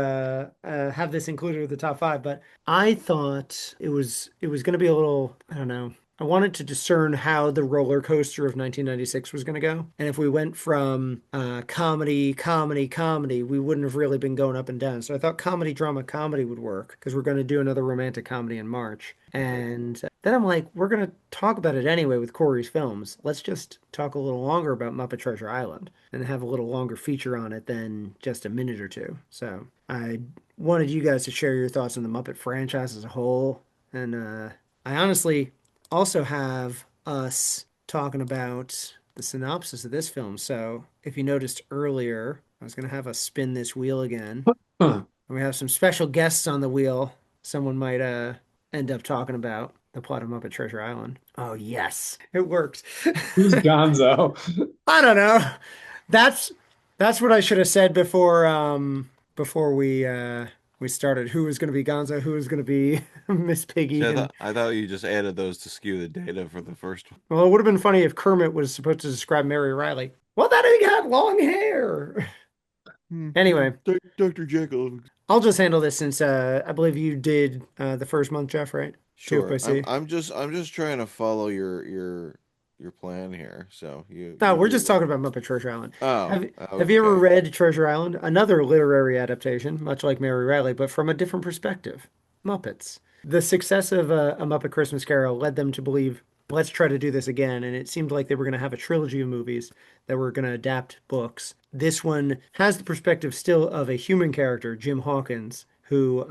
have this included with the top five, but I thought it was going to be a little, I don't know. I wanted to discern how the roller coaster of 1996 was going to go. And if we went from comedy, comedy, comedy, we wouldn't have really been going up and down. So I thought comedy, drama, comedy would work because we're going to do another romantic comedy in March. And then I'm like, we're going to talk about it anyway with Cory's films. Let's just talk a little longer about Muppet Treasure Island and have a little longer feature on it than just a minute or two. So I wanted you guys to share your thoughts on the Muppet franchise as a whole. And I honestly also have us talking about the synopsis of this film. So if you noticed earlier, I was going to have us spin this wheel again. Huh. We have some special guests on the wheel. Someone might end up talking about the plot of Muppet Treasure Island. Oh, yes, it worked. Who's Gonzo? I don't know. That's that's what I should have said before we started. Who was going to be Gonzo? Who was going to be Miss See, Piggy? And I thought you just added those to skew the data for the first one. well, it would have been funny if Kermit was supposed to describe Mary Reilly. Well, that he had long hair. Anyway, Dr. Jekyll. I'll just handle this since I believe you did the first month, Jeff, right? Two Sure. by C. I'm just trying to follow your plan here. So No, you we're do just that. talking about Muppet Treasure Island. Oh, Have you ever okay. read Treasure Island? Another literary adaptation, much like Mary Reilly, but from a different perspective. Muppets. The success of A Muppet Christmas Carol led them to believe, let's try to do this again. And it seemed like they were going to have a trilogy of movies that were going to adapt books. This one has the perspective still of a human character, Jim Hawkins, who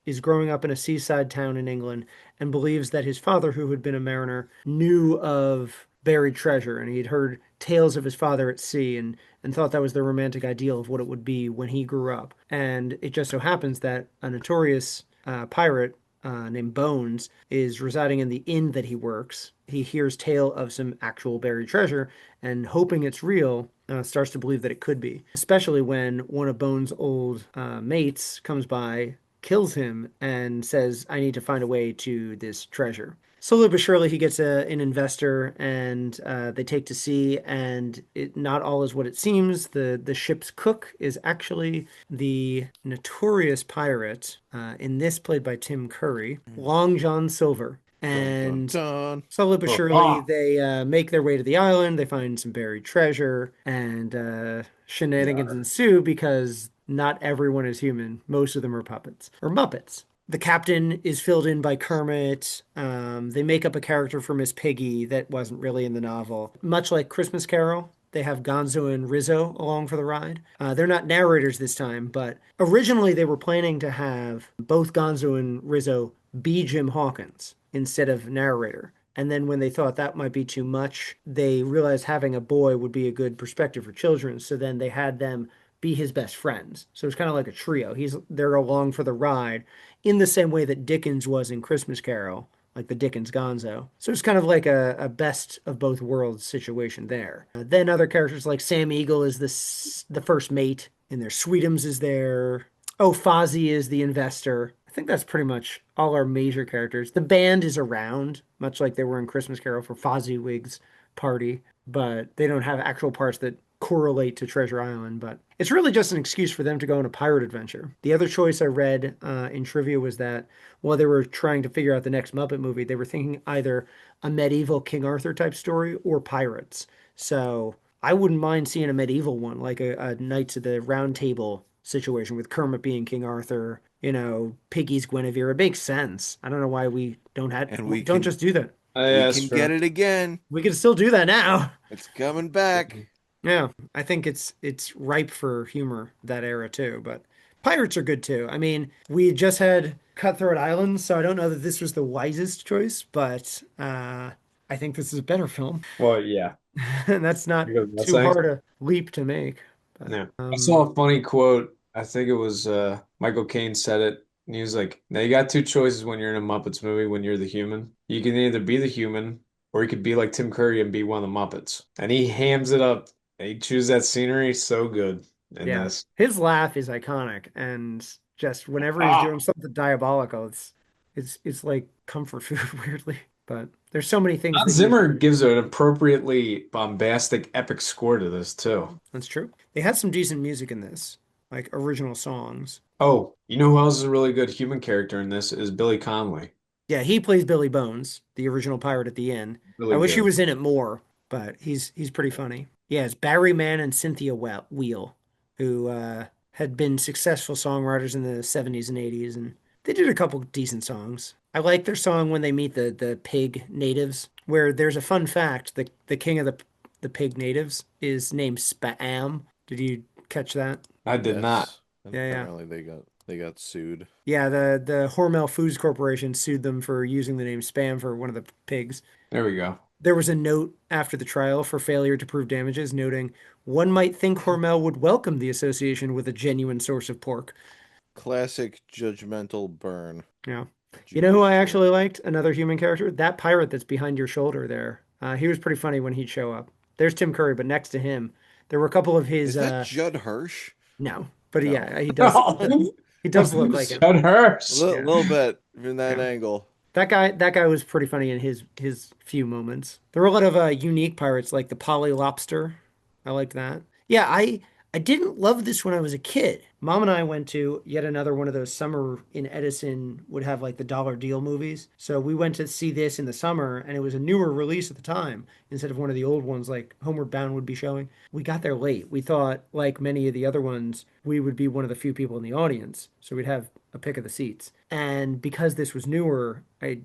is growing up in a seaside town in England and believes that his father, who had been a mariner, knew of buried treasure and he'd heard tales of his father at sea and thought that was the romantic ideal of what it would be when he grew up. And it just so happens that a notorious pirate named Bones is residing in the inn that he works. He hears tale of some actual buried treasure and hoping it's real, starts to believe that it could be, especially when one of Bones' old mates comes by, kills him, and says, I need to find a way to this treasure. Slowly but surely, he gets an investor, and they take to sea. And not all is what it seems. The ship's cook is actually the notorious pirate, in this played by Tim Curry, Long John Silver. Dun dun And dun. slowly but Oh, surely, ah, they make their way to the island. They find some buried treasure, and shenanigans yeah. ensue because not everyone is human. Most of them are puppets or Muppets. The captain is filled in by Kermit. They make up a character for Miss Piggy that wasn't really in the novel. Much like Christmas Carol, they have Gonzo and Rizzo along for the ride. They're not narrators this time, but originally they were planning to have both Gonzo and Rizzo be Jim Hawkins instead of narrator. And then when they thought that might be too much, they realized having a boy would be a good perspective for children. So then they had them be his best friends. So it's kind of like a trio. They're along for the ride in the same way that Dickens was in Christmas Carol, like the Dickens Gonzo. So it's kind of like a best of both worlds situation there. Then other characters like Sam Eagle is the first mate, and their Sweetums is there. Oh, Fozzie is the investor. I think that's pretty much all our major characters. The band is around, much like they were in Christmas Carol for Fozziewig's party, but they don't have actual parts that correlate to Treasure Island. But it's really just an excuse for them to go on a pirate adventure. The other choice I read in trivia was that while they were trying to figure out the next Muppet movie, they were thinking either a medieval King Arthur type story or pirates. So I wouldn't mind seeing a medieval one, like a Knights of the Round Table situation with Kermit being King Arthur, Piggy's Guinevere. It makes sense. I don't know why we And we don't can just do that. we Yeah, that's can get true. it again. We can still do that now. It's coming back. Yeah, I think it's ripe for humor that era too, but pirates are good too. I mean, we just had Cutthroat Island, so I don't know that this was the wisest choice, but I think this is a better film. Well, yeah, And that's not because that's too like, hard a leap to make. But yeah. I saw a funny quote. I think it was Michael Caine said it. And he was like, "Now you got two choices when you're in a Muppets movie when you're the human. You can either be the human or you could be like Tim Curry and be one of the Muppets." And he hams it up. And he chews that scenery so good in yeah, this. his laugh is iconic, and just whenever he's Ah, doing something diabolical, it's like comfort food, weirdly. But there's so many things Hans that use Zimmer gives an appropriately bombastic, epic score to this too. that's true. They had some decent music in this, like original songs. Oh, you know who else is a really good human character in this is Billy Connolly. Yeah, he plays Billy Bones, the original pirate at the end. I Really wish he good. was in it more, but he's pretty funny. Yeah, it's Barry Mann and Cynthia Wheel, who had been successful songwriters in the 70s and 80s, and they did a couple decent songs. I like their song when they meet the pig natives, where there's a fun fact: the king of the pig natives is named Spam. Did you catch that? I did not. Yes. And Yeah, yeah. apparently they got sued. Yeah, the Hormel Foods Corporation sued them for using the name Spam for one of the pigs. There we go. There was a note after the trial for failure to prove damages, noting one might think Hormel would welcome the association with a genuine source of pork. Classic judgmental burn. Yeah. You know who I Judicial. actually liked? Another human character? That pirate that's behind your shoulder there. He was pretty funny when he'd show up. There's Tim Curry, but next to him, there were a couple of his Is that Judd Hirsch? no, but No. yeah, Oh, he does look like him. Shut A hers. little, Yeah. little bit from that Yeah. angle. That guy was pretty funny in his few moments. There were a lot of unique pirates like the Polly Lobster. I liked that. Yeah, I didn't love this when I was a kid. Mom and I went to yet another one of those summer in Edison would have like the dollar deal movies. So we went to see this in the summer and it was a newer release at the time instead of one of the old ones like Homeward Bound would be showing. We got there late. We thought like many of the other ones we would be one of the few people in the audience. So we'd have a pick of the seats. And because this was newer,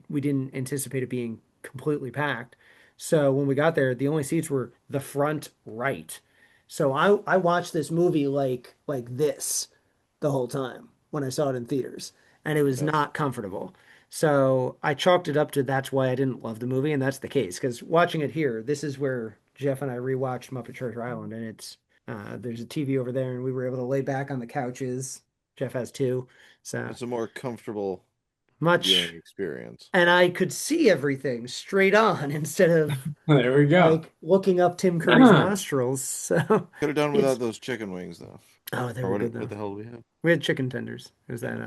we didn't anticipate it being completely packed. So when we got there, the only seats were the front right. So I watched this movie like this the whole time when I saw it in theaters, and it was Okay. not comfortable. So I chalked it up to that's why I didn't love the movie, and that's the case. Because watching it here, this is where Jeff and I rewatched Muppet Treasure Island, and it's there's a TV over there, and we were able to lay back on the couches. Jeff has two, so It's a more comfortable viewing much, experience. and I could see everything straight on instead of There we go. like looking up Tim Curry's nostrils. So Could have done it's without those chicken wings though. oh, they Or were what? good What though. the hell do we have? We had chicken tenders. It was that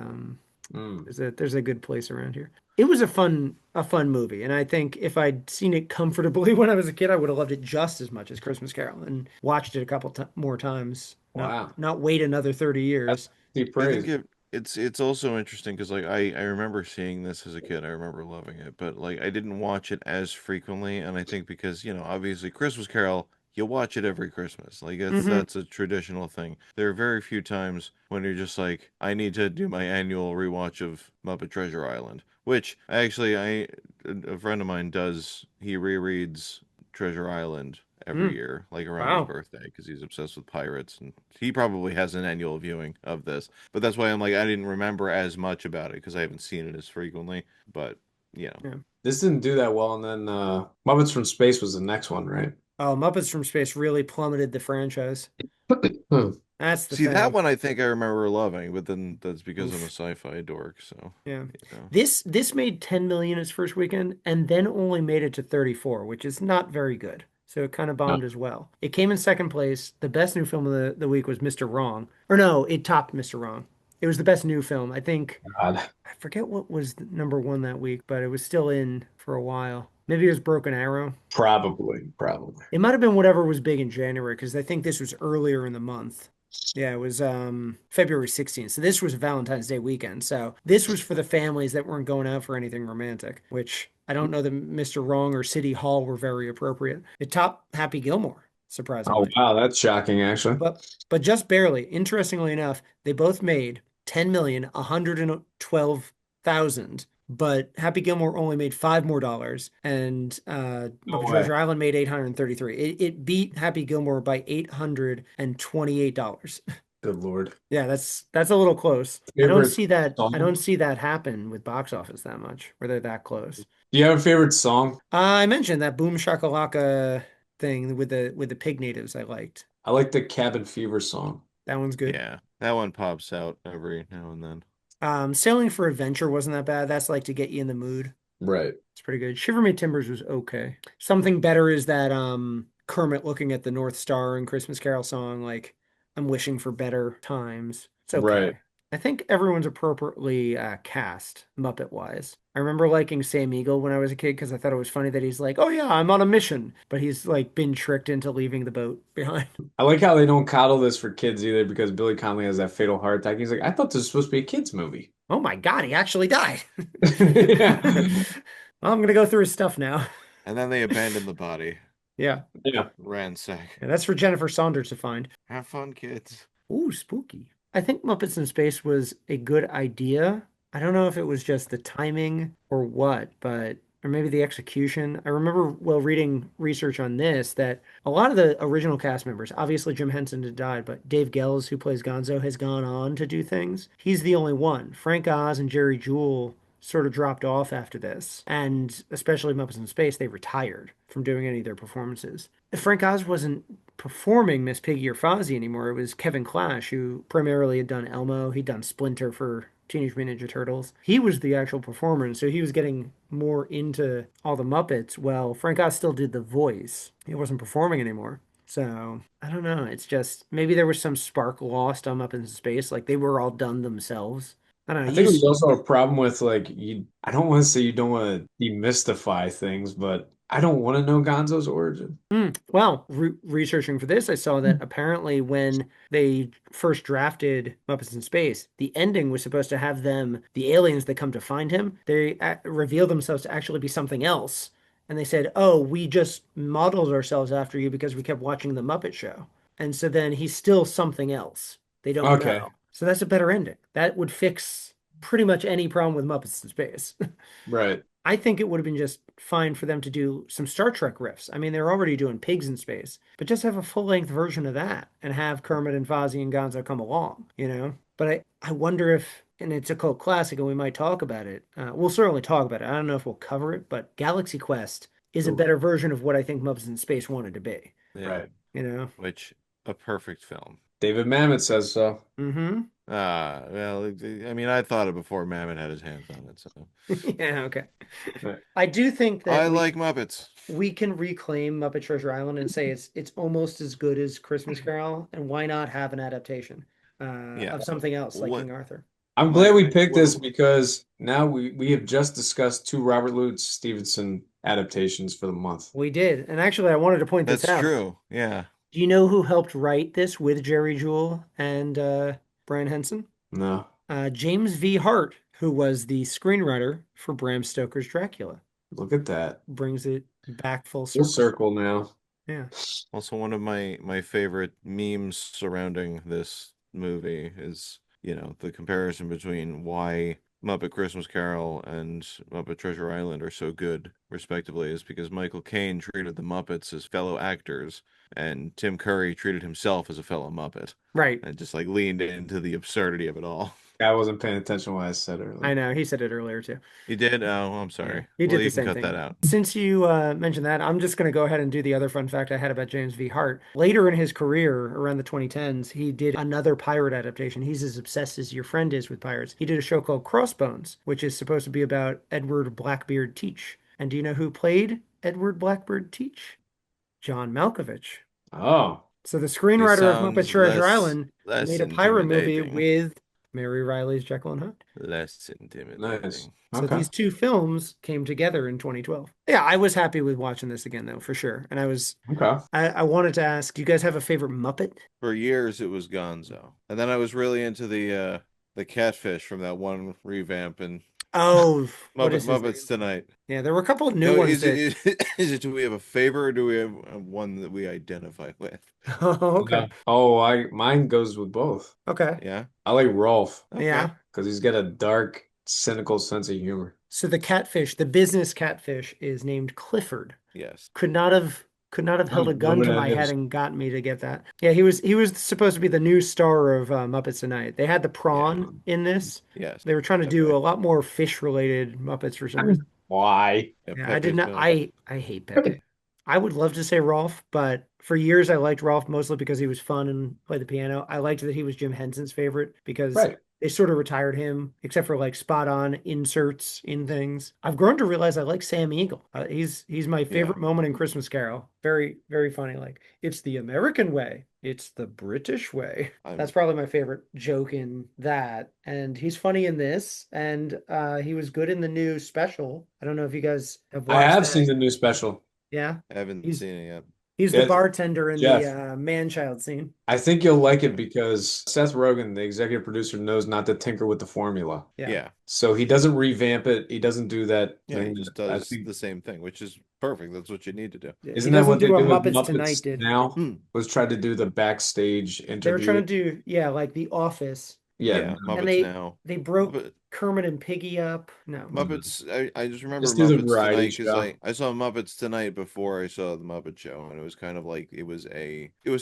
Mm. there's a good place around here. It was a fun movie, and I think if I'd seen it comfortably when I was a kid, I would have loved it just as much as Christmas Carol and watched it a couple more times. Not Wow. not wait another 30 That's years. deep I think praise. it's also interesting because like I remember seeing this as a kid. I remember loving it, but like I didn't watch it as frequently, and I think because obviously Christmas Carol you watch it every Christmas. Like Hmm. that's a traditional thing. There are very few times when you're just like, I need to do my annual rewatch of Muppet Treasure Island, which actually a friend of mine does. He rereads Treasure Island every Mm. year, like around his Wow. birthday, because he's obsessed with pirates, and he probably has an annual viewing of this. But that's why I'm like, I didn't remember as much about it because I haven't seen it as frequently. But you know, Yeah. This didn't do that well, and then Muppets from Space was the next one, right? Oh, Muppets from Space really plummeted the franchise. Hmm. That's the see that thing. one I think I remember loving, but then that's because I'm a Oof. sci-fi dork, so Yeah. you know. This made 10 million its first weekend and then only made it to 34, which is not very good. So it kind of Oh, bombed as well. It came in second place. The best new film of the week was Mr. Wrong. Or no, it topped Mr. Wrong. It was the best new film. I think God. I forget what was number one that week, but it was still in for a while. Maybe it was Broken Arrow. Probably, probably. It might have been whatever was big in January because I think this was earlier in the month. Yeah, it was February 16th. So this was Valentine's Day weekend. So this was for the families that weren't going out for anything romantic, which I don't know that Mr. Wrong or City Hall were very appropriate. It topped Happy Gilmore, Oh, surprisingly. wow, that's shocking, actually. But just barely. Interestingly enough, they both made 10,112,000, but Happy Gilmore only made five more dollars, and No Muppet way. Treasure Island made 833. It beat Happy Gilmore by $828. Good Lord. Yeah, that's a little close. I don't Favorite see that. I don't song? see that happen with box office that much, where they're that close. Do you have a favorite song? I mentioned that Boom Shakalaka thing with the pig natives I liked. I like the Cabin Fever song. That one's good. Yeah, that one pops out every now and then. Sailing for Adventure wasn't that bad. That's like to get you in the mood. Right. It's pretty good. Shiver Me Timbers was okay. Something better is that Kermit looking at the North Star and Christmas Carol song, like I'm wishing for better times. It's Right. okay. I think everyone's appropriately cast, Muppet wise. I remember liking Sam Eagle when I was a kid because I thought it was funny that he's like, "Oh yeah, I'm on a mission," but he's like been tricked into leaving the boat behind. I like how they don't coddle this for kids either because Billy Connolly has that fatal heart attack. He's like, I thought this was supposed to be a kid's movie. Oh my God, he actually died. Yeah. Well, I'm gonna go through his stuff now. And then they abandon the body, Yeah. Yeah. ransack. Yeah, that's for Jennifer Saunders to find. Have fun, kids. Ooh, spooky. I think Muppets in Space was a good idea. I don't know if it was just the timing or what, but or maybe the execution. I remember while reading research on this that a lot of the original cast members, obviously Jim Henson had died, but Dave Gells, who plays Gonzo, has gone on to do things. He's the only one. Frank Oz and Jerry Jewell sort of dropped off after this, and especially Muppets in Space, they retired from doing any of their performances. Frank Oz wasn't performing Miss Piggy or Fozzie anymore. It was Kevin Clash, who primarily had done Elmo. He'd done Splinter for Teenage Mutant Ninja Turtles. He was the actual performer, and so he was getting more into all the Muppets. Well, Frank Oz still did the voice. He wasn't performing anymore. So I don't know. It's just maybe there was some spark lost on Up in Space. Like they were all done themselves. I don't know. I You think there's also a problem with like you I don't want to say you don't want to demystify things, but I don't want to know Gonzo's origin. Well, researching for this, I saw that apparently when they first drafted Muppets in Space, the ending was supposed to have them, the aliens that come to find him, they reveal themselves to actually be something else. And they said, "Oh, we just modeled ourselves after you because we kept watching the Muppet Show." And so then he's still something else. They don't Okay. know. So that's a better ending. That would fix pretty much any problem with Muppets in Space. Right. I think it would have been just fine for them to do some Star Trek riffs. I mean, they're already doing pigs in space, but just have a full-length version of that and have Kermit and Fozzie and Gonzo come along, you know? But I wonder if, and it's a cult classic and we might talk about it. We'll certainly talk about it. I don't know if we'll cover it, but Galaxy Quest is a Ooh, better version of what I think Muppets in Space wanted to be, Yeah, right. you know? which a perfect film. David Mamet says so. Mm-hmm. Well, I mean, I thought it before Mamet had his hands on it, so Yeah, okay. Right. I do think that I we like Muppets. we can reclaim Muppet Treasure Island and say it's almost as good as Christmas Carol, and why not have an adaptation Yeah. of something else like What King Arthur? I'm my glad we picked what, this because now we have just discussed two Robert Louis Stevenson adaptations for the month. We did, and actually, I wanted to point this that's out. true. Yeah. Do you know who helped write this with Jerry Jewell and Brian Henson? No, James V. Hart, who was the screenwriter for Bram Stoker's Dracula, look at that. brings it back full Full circle. circle now. Yeah. Also, one of my favorite memes surrounding this movie is, the comparison between why Muppet Christmas Carol and Muppet Treasure Island are so good, respectively, is because Michael Caine treated the Muppets as fellow actors, and Tim Curry treated himself as a fellow Muppet, Right. and just like leaned into the absurdity of it all. I wasn't paying attention to what I said I earlier. know. He said it earlier too. You did? Oh, I'm Yeah. sorry. He Well, did the you can same cut that thing. out. Since you mentioned that, I'm just going to go ahead and do the other fun fact I had about James V. Hart. Later in his career, around the 2010s, he did another pirate adaptation. He's as obsessed as your friend is with pirates. He did a show called Crossbones, which is supposed to be about Edward Blackbeard Teach. And do you know who played Edward Blackbeard Teach? John Malkovich. Oh, So the He screenwriter of Muppet sounds Treasure less Island less made a pirate movie intimidating. with Mary Reilly's Jekyll and Hyde. Less nice. intimidating. So Okay. these two films came together in 2012. Yeah, I was happy with watching this again though, for sure. And Okay. I wanted to ask, do you guys have a favorite Muppet? For years it was Gonzo. And then I was really into the catfish from that one revamp and Oh, what is his Muppets name? Tonight. Yeah, there were a couple of new No, ones is it that is it do we have a favor or do we have one that we identify with? Oh, okay. Yeah. Oh, I mine goes with both. Okay. Yeah? I like Rolf Okay. Yeah. because he's got a dark, cynical sense of humor. So the catfish, the business catfish is named Clifford. Yes. Could not have I held a don't know gun what to that my head is. and gotten me to get that. Yeah, he was supposed to be the new star of Muppets Tonight. They had the Yeah. prawn in this. Yes. They were trying to do Pepe. a lot more fish related Muppets for some reason. Why? Yeah, Yeah, I did Pepe's not. good. I hate Pepe. I would love to say Rolf, but for years I liked Rolf mostly because he was fun and played the piano. I liked that he was Jim Henson's favorite because Right. they sort of retired him, except for like spot on inserts in things. I've grown to realize I like Sam Eagle. He's my Yeah. favorite moment in Christmas Carol. Very, very funny. Like it's the American way. It's the British way. That's I'm probably my favorite joke in that. And he's funny in this, and he was good in the new special. I don't know if you guys have I watched have that. seen the new special. Yeah, haven't he's seen it yet. he's the It, bartender in the Jeff, man-child scene. I think you'll like it because Seth Rogen, the executive producer, knows not to tinker with the formula. Yeah, Yeah. So he doesn't revamp it. He doesn't do that Yeah, he thing just that I does think the same thing, which is perfect. That's what you need to do. he isn't that doesn't what they do a did with Muppets Tonight. Muppets Did now? Hmm. Was try to do the backstage they were trying to interview. do like The Office, Yeah, Yeah, and Muppets they Now. they broke But Kermit and Piggy up. No, no. Muppets, I just remember Just do the Muppets variety Tonight because show. I saw Muppets Tonight before I saw the Muppet Show, and it was kind of like it was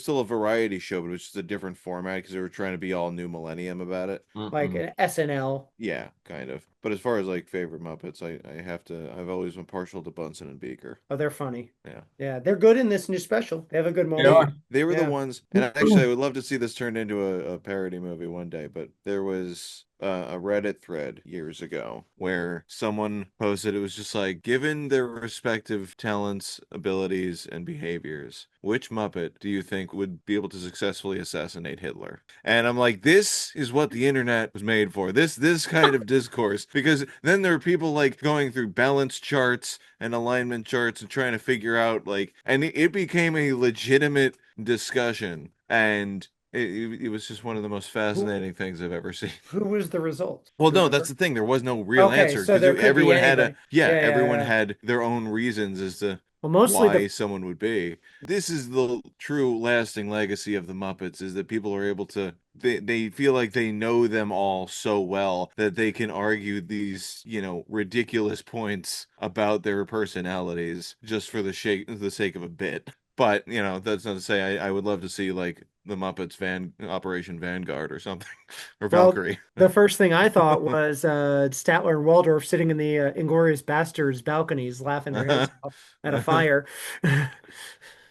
still a variety show, but it was just a different format because they were trying to be all new millennium about it. like Mm-mm. an SNL. Yeah, kind of. But as far as like favorite Muppets, I've always been partial to Bunsen and Beaker. Oh, they're funny. Yeah. Yeah, they're good in this new special. They have a good They moment. They were the Yeah. ones, and actually I would love to see this turned into a parody movie one day, but there was a Reddit thread years ago where someone posted it was just like, given their respective talents, abilities, and behaviors, which Muppet do you think would be able to successfully assassinate Hitler? And I'm like, this is what the internet was made for. This kind of discourse, because then there are people like going through balance charts and alignment charts and trying to figure out like, and it became a legitimate discussion, and it was just one of the most Who fascinating things I've ever seen. who was the result? Well, Do you no, that's remember? the thing. There was no real Okay, answer so because there could be everyone had anybody. yeah, Yeah, yeah, everyone yeah. had their own reasons as to Well, mostly why the someone would be. This is the true lasting legacy of the Muppets is that people are able to they feel like they know them all so well that they can argue these, ridiculous points about their personalities just for the sake of a bit. But, that's not to say I would love to see like the Muppets Operation Vanguard or something or well, Valkyrie. the first thing I thought was Statler and Waldorf sitting in the Inglorious Bastards balconies, laughing their heads off at a fire.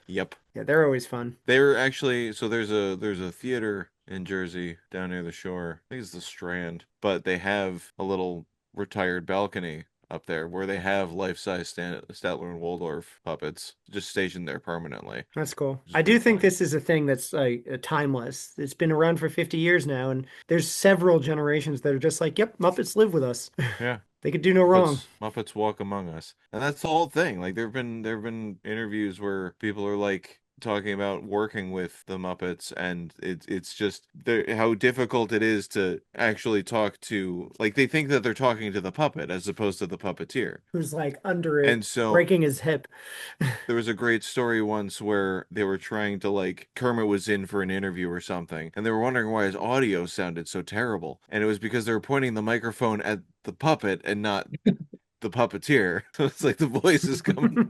Yep. Yeah, they're always fun. They're actually so there's a theater in Jersey down near the shore. I think it's the Strand, but they have a little retired balcony up there where they have life-size Statler and Waldorf puppets just stationed there permanently, That's cool. which is I do pretty think funny. this is a thing that's like timeless. It's been around for 50 years now, and there's several generations that are just like, yep, Muppets live with us. Yeah. They could do no wrong. Muppets walk among us. And that's the whole thing. Like there've been interviews where people are like talking about working with the Muppets, and it's just how difficult it is to actually talk to, like, they think that they're talking to the puppet as opposed to the puppeteer. Who's like under it, And so breaking his hip. there was a great story once where they were trying to, like, Kermit was in for an interview or something, and they were wondering why his audio sounded so terrible. And it was because they were pointing the microphone at the puppet and not the puppeteer. So it's like the voice is coming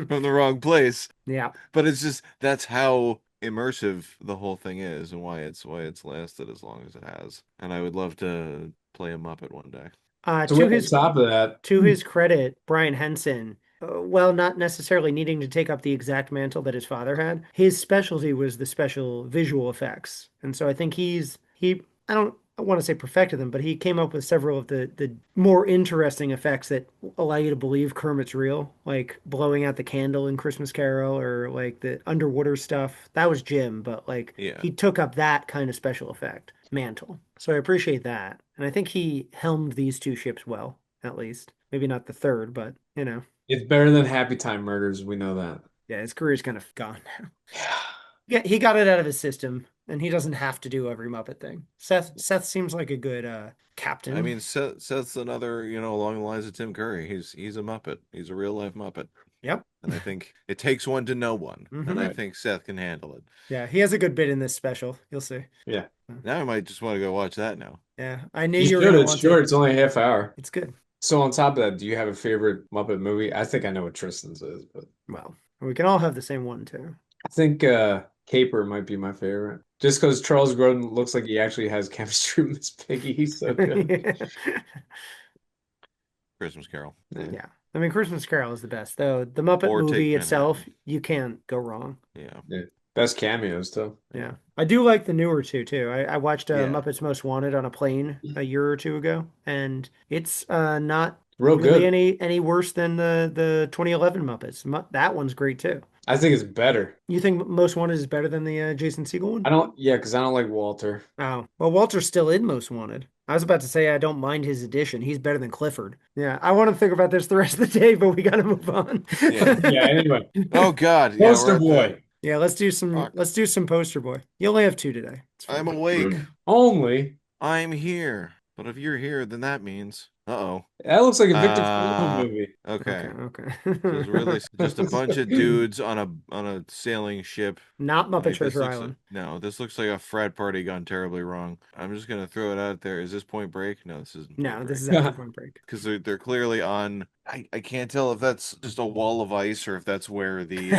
from the wrong place. Yeah. But it's just that's how immersive the whole thing is, and why it's lasted as long as it has. And I would love to play a Muppet one day. So To we're on his top of that. to his credit, Brian Henson, well, not necessarily needing to take up the exact mantle that his father had, his specialty was the special visual effects. And so I think I don't want to say perfected them, but he came up with several of the more interesting effects that allow you to believe Kermit's real, like blowing out the candle in Christmas Carol or like the underwater stuff. That was Jim, but like Yeah. he took up that kind of special effect mantle. So I appreciate that. And I think he helmed these two ships well, at least. Maybe not the third, but It's better than Happy Time Murders. We know that. yeah, his career's kind of gone now. Yeah. Yeah, he got it out of his system, and he doesn't have to do every Muppet thing. Seth seems like a good I captain. mean, Seth's another, along the lines of Tim Curry. He's a Muppet. He's a real life Muppet. Yep. And I think it takes one to know one. And I Hmm. Right. think Seth can handle it. Yeah, he has a good bit in this special. You'll see. Yeah. Now I might just want to go watch that now. Yeah, I knew You you were should. gonna It's want short. to. It's only a half hour. It's good. So on top of that, do you have a favorite Muppet movie? I think I know what Tristan's is, but Well, we can all have the same one too. I think Caper might be my favorite. Just because Charles Grodin looks like he actually has chemistry with Miss Piggy. He's so good. Christmas Carol. Yeah. Yeah. I mean, Christmas Carol is the best, though. The Muppet Or Take movie itself, Manhattan. you can't go wrong. Yeah. Yeah. Best cameos too. Yeah. I do like the newer two too. I watched Yeah. Muppets Most Wanted on a plane a year or two ago, and it's not Real really good. any worse than the 2011 Muppets. That one's great too. I think it's better. You think Most Wanted is better than the Jason Segel one? Yeah, because I don't like Walter. Oh, well, Walter's still in Most Wanted. I was about to say I don't mind his addition. He's better than Clifford. Yeah, I want to think about this the rest of the day, but we got to move on. Yeah. Yeah, anyway. Oh God. Yeah, Poster we're at the boy. Yeah, fuck. let's do some poster boy. You only have two today. It's I'm fine. awake. Only. I'm here. But if you're here, then that means. Uh-oh. That looks like a Victor Fallon movie. Okay. Okay. So it's really just a bunch of dudes on a sailing ship. Not Muppet Like, Treasure Island. no, this looks like a frat party gone terribly wrong. I'm just gonna throw it out there. Is this Point Break? No, this isn't No, Point this Break. is after Point Break. Because they're clearly on. I can't tell if that's just a wall of ice or if that's where the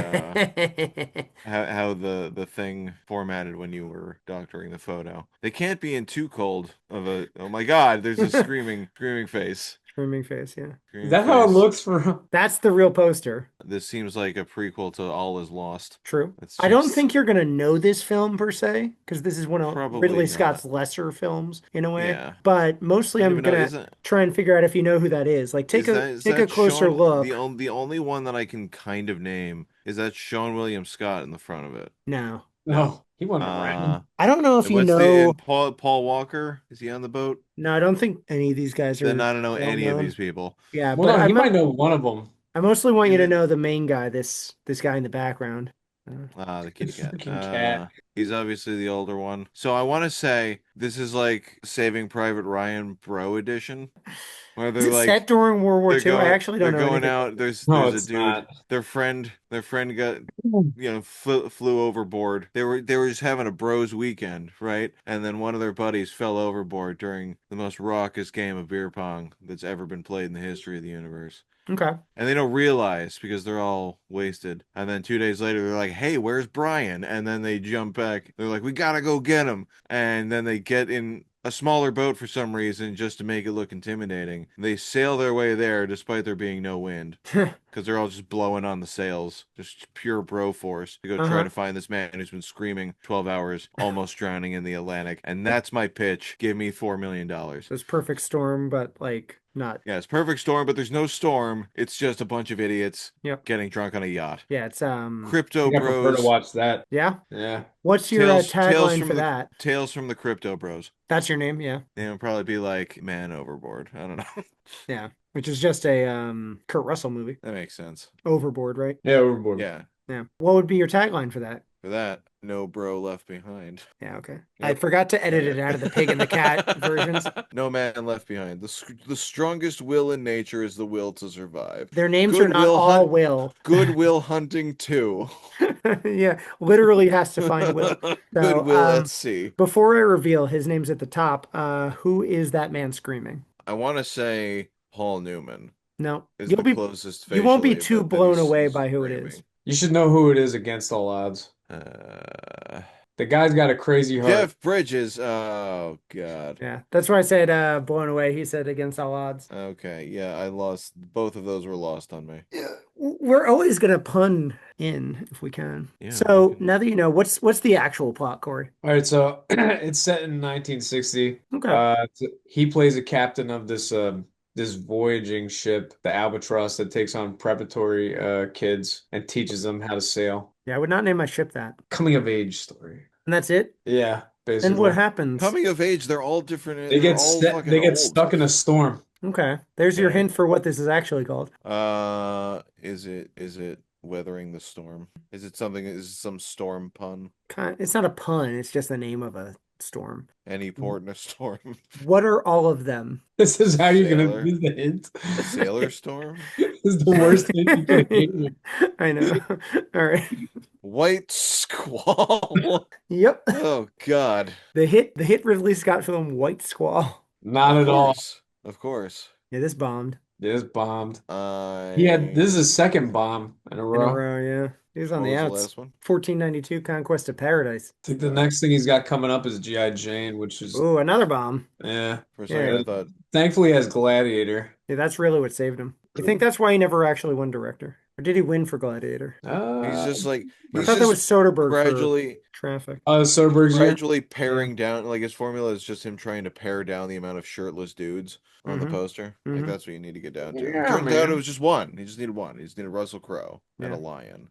how the thing formatted when you were doctoring the photo. They can't be in too cold of a. Oh my God! There's a screaming face. Screaming face, yeah. Is Screaming that how it face. looks for That's the real poster. This seems like a prequel to All Is Lost. True. It's I don't just think you're gonna know this film per se, because this is one of probably Ridley not. Scott's lesser films in a way. Yeah. But mostly I don't I'm even know. gonna Isn't try and figure out if you know who that is. Like is take a that closer Sean? look. The only one that I can kind of name is that Sean William Scott in the front of it. No. No, he wasn't Uh, around. I don't know if and you what's the know. and Paul Walker? Is he on the boat? No, I don't think any of these guys Then are I don't know well any of these known. people. Yeah, Well, but no, he might know one of them. I mostly want you Is to it know the main guy, this guy in the background. the kitty cat? Freaking cat. He's obviously the older one. So I want to say this is like Saving Private Ryan Bro edition, where Is they're it like set during World War they're II? I going actually they're don't know going anything. out. There's No, a it's dude. not. Their friend got flew overboard. They were just having a bros weekend, right? And then one of their buddies fell overboard during the most raucous game of beer pong that's ever been played in the history of the universe. Okay. And they don't realize because they're all wasted. And then 2 days later, they're like, "Hey, where's Brian?" And then they jump back. They're like, "We gotta go get him." And then they get in a smaller boat for some reason just to make it look intimidating. They sail their way there despite there being no wind because they're all just blowing on the sails, just pure bro force to go try Uh-huh. to find this man who's been screaming 12 hours, almost drowning in the Atlantic. And that's my pitch. Give me $4 million. So it's perfect storm, but like not. Yeah, it's perfect storm, but there's no storm. It's just a bunch of idiots Yep. getting drunk on a yacht. Yeah, it's I Crypto think I prefer to Bros. watch that. yeah. Yeah. What's your tagline for that? Tales from the Crypto Bros. That's your name, yeah. They would probably be like Man Overboard. I don't know. Yeah. Which is just a Kurt Russell movie. That makes sense. Overboard, right? Yeah, Overboard. Yeah. Yeah. What would be your tagline for that? For that, no bro left behind. Yeah, okay. I Yep. forgot to edit it out of the pig and the cat versions. No man left behind. The strongest will in nature is the will to survive. Their names are not Goodwill all hunt. Will. Goodwill hunting too. Yeah, literally has to find Will. So, Goodwill at sea. before I reveal his name's at the top, who is that man screaming? I want to say Paul Newman No, is you'll the be closest you won't be facially too that blown away he's by who it is. screaming. You should know who it is against all odds. The guy's got a crazy heart. Jeff Bridges. Oh God. Yeah, that's why I said blown away. He said against all odds. Okay, yeah, I lost. Both of those were lost on me. Yeah, we're always gonna pun in if we can. Yeah, So we can. now that you know, what's the actual plot, Corey? All right, so it's set in 1960. Okay. He plays a captain of this voyaging ship, the Albatross, that takes on preparatory kids and teaches them how to sail. Yeah, I would not name my ship that. Coming of age story. And that's it? Yeah, Then what basically. happens? Coming of age, they're all different. They They're get all st fucking they get old. stuck in a storm. Okay. There's your Okay. hint for what this is actually called. Is it weathering the storm? Is it something? Is it some storm pun? It's not a pun, it's just the name of a storm. Any port in a storm? What are all of them? This is how you're gonna Sailor. use the hint. A sailor storm? This is the worst hint you can give. I know. All right. White squall. Yep. Oh God. The hit Ridley Scott film White Squall. Not Of at all. course. Of course. Yeah, this bombed This bombed. I. This is his second bomb in a in a row. row, yeah. He was on What the was the outs. last one? 1492 Conquest of Paradise. I think the next thing he's got coming up is G.I. Jane, which is Ooh, another bomb. yeah. For a second, Yeah. I thought. Thankfully, he has Gladiator. Yeah, that's really what saved him. You think that's why he never actually won director? Or did he win for Gladiator? He's just like I he's thought that was just Soderbergh for gradually Traffic. Soderbergh's year. gradually paring down. Like his formula is just him trying to pare down the amount of shirtless dudes on the Mhm. poster. Like Mhm. that's what you need to get down to. Yeah, Turns out man. it was just one. He just needed one. He just needed Russell Crowe and Yeah. a lion.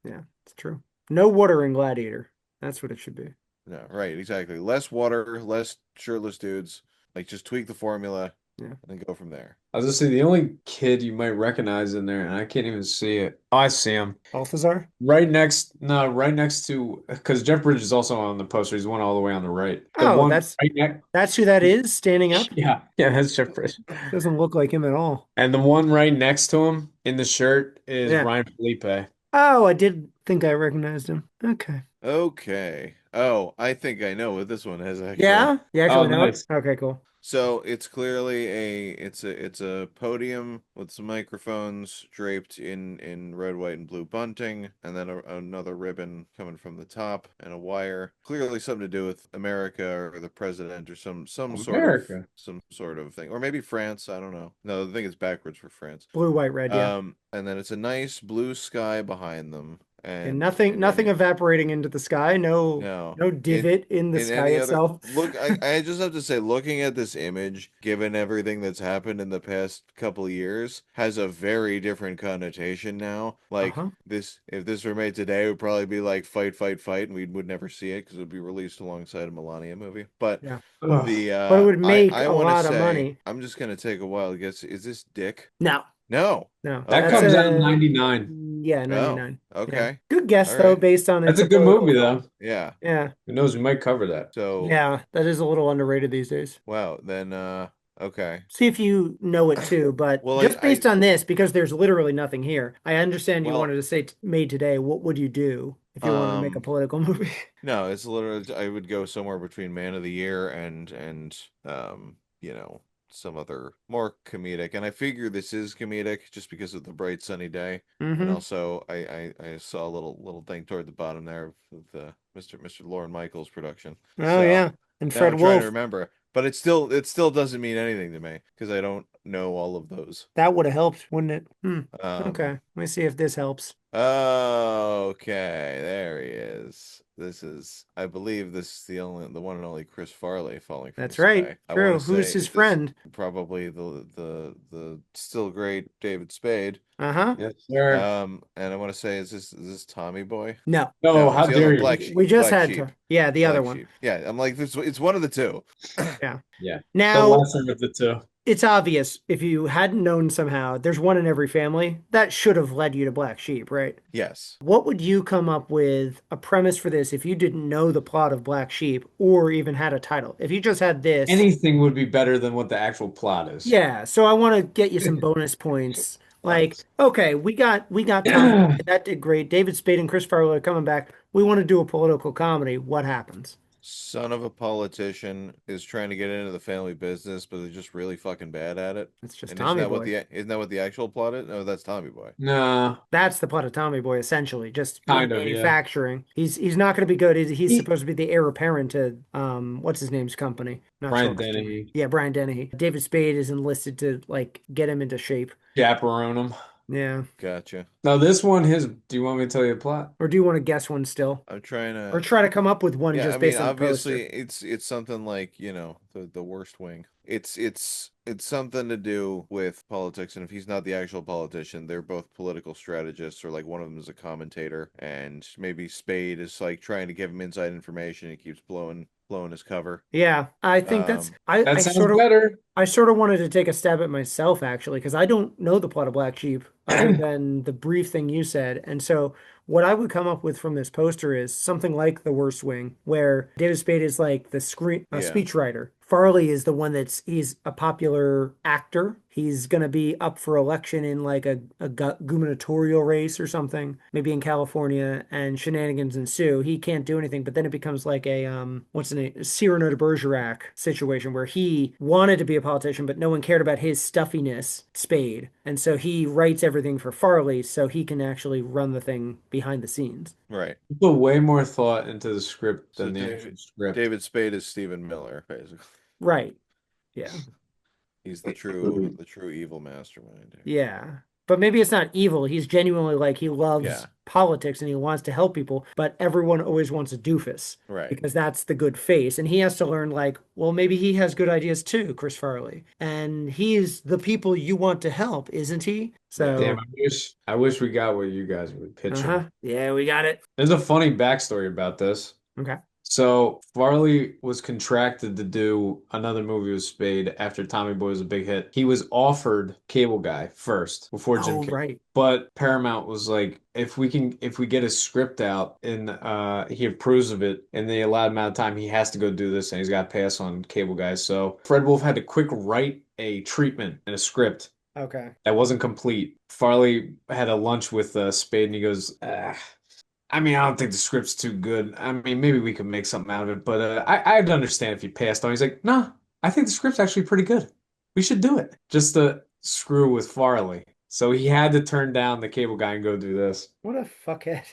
Yeah, it's true. No water in Gladiator. That's what it should be. No, right, exactly. Less water, less shirtless dudes. Like just tweak the formula, Yeah. and then go from there. I was gonna say the only kid you might recognize in there, and I can't even see it. Oh, I see him. Balthazar? Right next to, because Jeff Bridges is also on the poster. He's the one all the way on the right. The Oh, one that's right next. who that is standing up? Yeah, that's Jeff Bridges. Doesn't look like him at all. And the one right next to him in the shirt is Yeah. Ryan Felipe. Oh, I did think I recognized him. Okay. Okay. Oh, I think I know what this one has actually. Yeah? You actually Oh, know it? nice. Okay, cool. So it's clearly it's a podium with some microphones draped in red, white, and blue bunting, and then another ribbon coming from the top and a wire. Clearly something to do with America or the president or some America. some sort of thing, or maybe France. I don't know. No, I think it's backwards for France. Blue, white, red, yeah. And then it's a nice blue sky behind them. And nothing evaporating into the sky. No divot in the sky itself. Look, I just have to say, looking at this image, given everything that's happened in the past couple of years, has a very different connotation now. Like if this were made today, it would probably be like fight, fight, fight, and we would never see it because it would be released alongside a Melania movie. But yeah. Ugh. But it would make a lot of money. I'm just gonna take a wild guess. Is this Dick? No. No. No. That That's comes out in 99. Yeah, 99. Oh, okay. Yeah. Good guess, All though, right. based on That's it's a good movie, though. Yeah. Yeah. Who knows? We might cover that. So Yeah, that is a little underrated these days. wow. Then okay. See if you know it too, but Well, just based on this, because there's literally nothing here. I understand you Well- wanted to say made today. What would you do if you wanted to make a political movie? No, it's literally I would go somewhere between Man of the Year and some other more comedic. And I figure this is comedic just because of the bright sunny day. And Mhm. also I saw a little thing toward the bottom there of the Mr. Lorne Michaels production. Oh So yeah, and now Fred I'm trying Wolf. to remember. But it still doesn't mean anything to me because I don't know all of those. That would have helped, wouldn't it? Okay. Let me see if this helps. Okay, there he is. I believe this is the one and only Chris Farley falling from That's the right. sky. I True. wanna Who's say his this- friend? Probably the still great David Spade. Uh-huh. Yes, sir. And I want to say is this Tommy Boy? No. No, it's how the dare other you? Black Sheep. We just Black had Sheep. to. Yeah, the other Black one. Sheep. Yeah, I'm like it's one of the two. Yeah. Yeah. The Now, lesser of the two. it's obvious if you hadn't known somehow, there's one in every family that should have led you to Black Sheep, right? Yes. What would you come up with a premise for this if you didn't know the plot of Black Sheep or even had a title? If you just had this, Anything would be better than what the actual plot is. yeah. So I want to get you some bonus points. Like, Nice. okay, we got Tommy Boy. That did great. David Spade and Chris Farley are coming back. We want to do a political comedy. What happens? Son of a politician is trying to get into the family business, but they're just really fucking bad at it. It's just And isn't Tommy that what Boy. the actual plot is? No, that's Tommy Boy. No, That's the plot of Tommy Boy, essentially, just in kind of, yeah. manufacturing. He's not going to be good. He's He, supposed to be the heir apparent to what's his name's company? Not sure Brian what's the name. Dennehy, Yeah, Brian Dennehy. David Spade is enlisted to like get him into shape. chaperone him. Yeah. Gotcha. Now this one, do you want me to tell you the plot? Or do you want to guess one still? I'm trying Or to. try to come up with one Yeah, I just mean, based on the obviously, poster? it's something like, the worst wing. It's something to do with politics, and if he's not the actual politician, they're both political strategists, or like one of them is a commentator, and maybe Spade is like trying to give him inside information. He keeps blowing his cover. Yeah, I think that's Um, I, That I sounds sort of better. I sort of wanted to take a stab at myself actually, because I don't know the plot of Black Sheep other than the brief thing you said. And so what I would come up with from this poster is something like The Worst Wing, where David Spade is like the screen yeah, speechwriter. Farley is the one he's a popular actor. He's going to be up for election in like a gubernatorial race or something, maybe in California, and shenanigans ensue. He can't do anything, but then it becomes like a what's the name? Cyrano de Bergerac situation where he wanted to be a politician, but no one cared about his stuffiness, Spade. And so he writes everything for Farley so he can actually run the thing behind the scenes. right. You put way more thought into the script So than the actual script. David Spade is Stephen Miller, basically. Right. Yeah. He's the true evil mastermind here. Yeah. But maybe it's not evil. He's genuinely like he loves Yeah, politics and he wants to help people, but everyone always wants a doofus right. because that's the good face. And he has to learn, like, well, maybe he has good ideas too, Chris Farley. And he's the people you want to help, isn't he? Yeah. Damn, So, I wish we got what you guys were pitching. uh-huh. Yeah, we got it. There's a funny backstory about this. Okay. So Farley was contracted to do another movie with Spade after Tommy Boy was a big hit. He was offered Cable Guy first before Jim Oh, Carrey. right. But Paramount was like, if we get his script out and he approves of it in the allowed amount of time, he has to go do this and he's got to pass on Cable Guy. So Fred Wolf had to quick write a treatment and a script Okay. that wasn't complete. Farley had a lunch with Spade and he goes, I mean, I don't think the script's too good. I mean, maybe we could make something out of it, but I'd understand if you passed on. He's like, nah, I think the script's actually pretty good. We should do it. Just to screw with Farley. So he had to turn down the Cable Guy and go do this. What a fuckhead.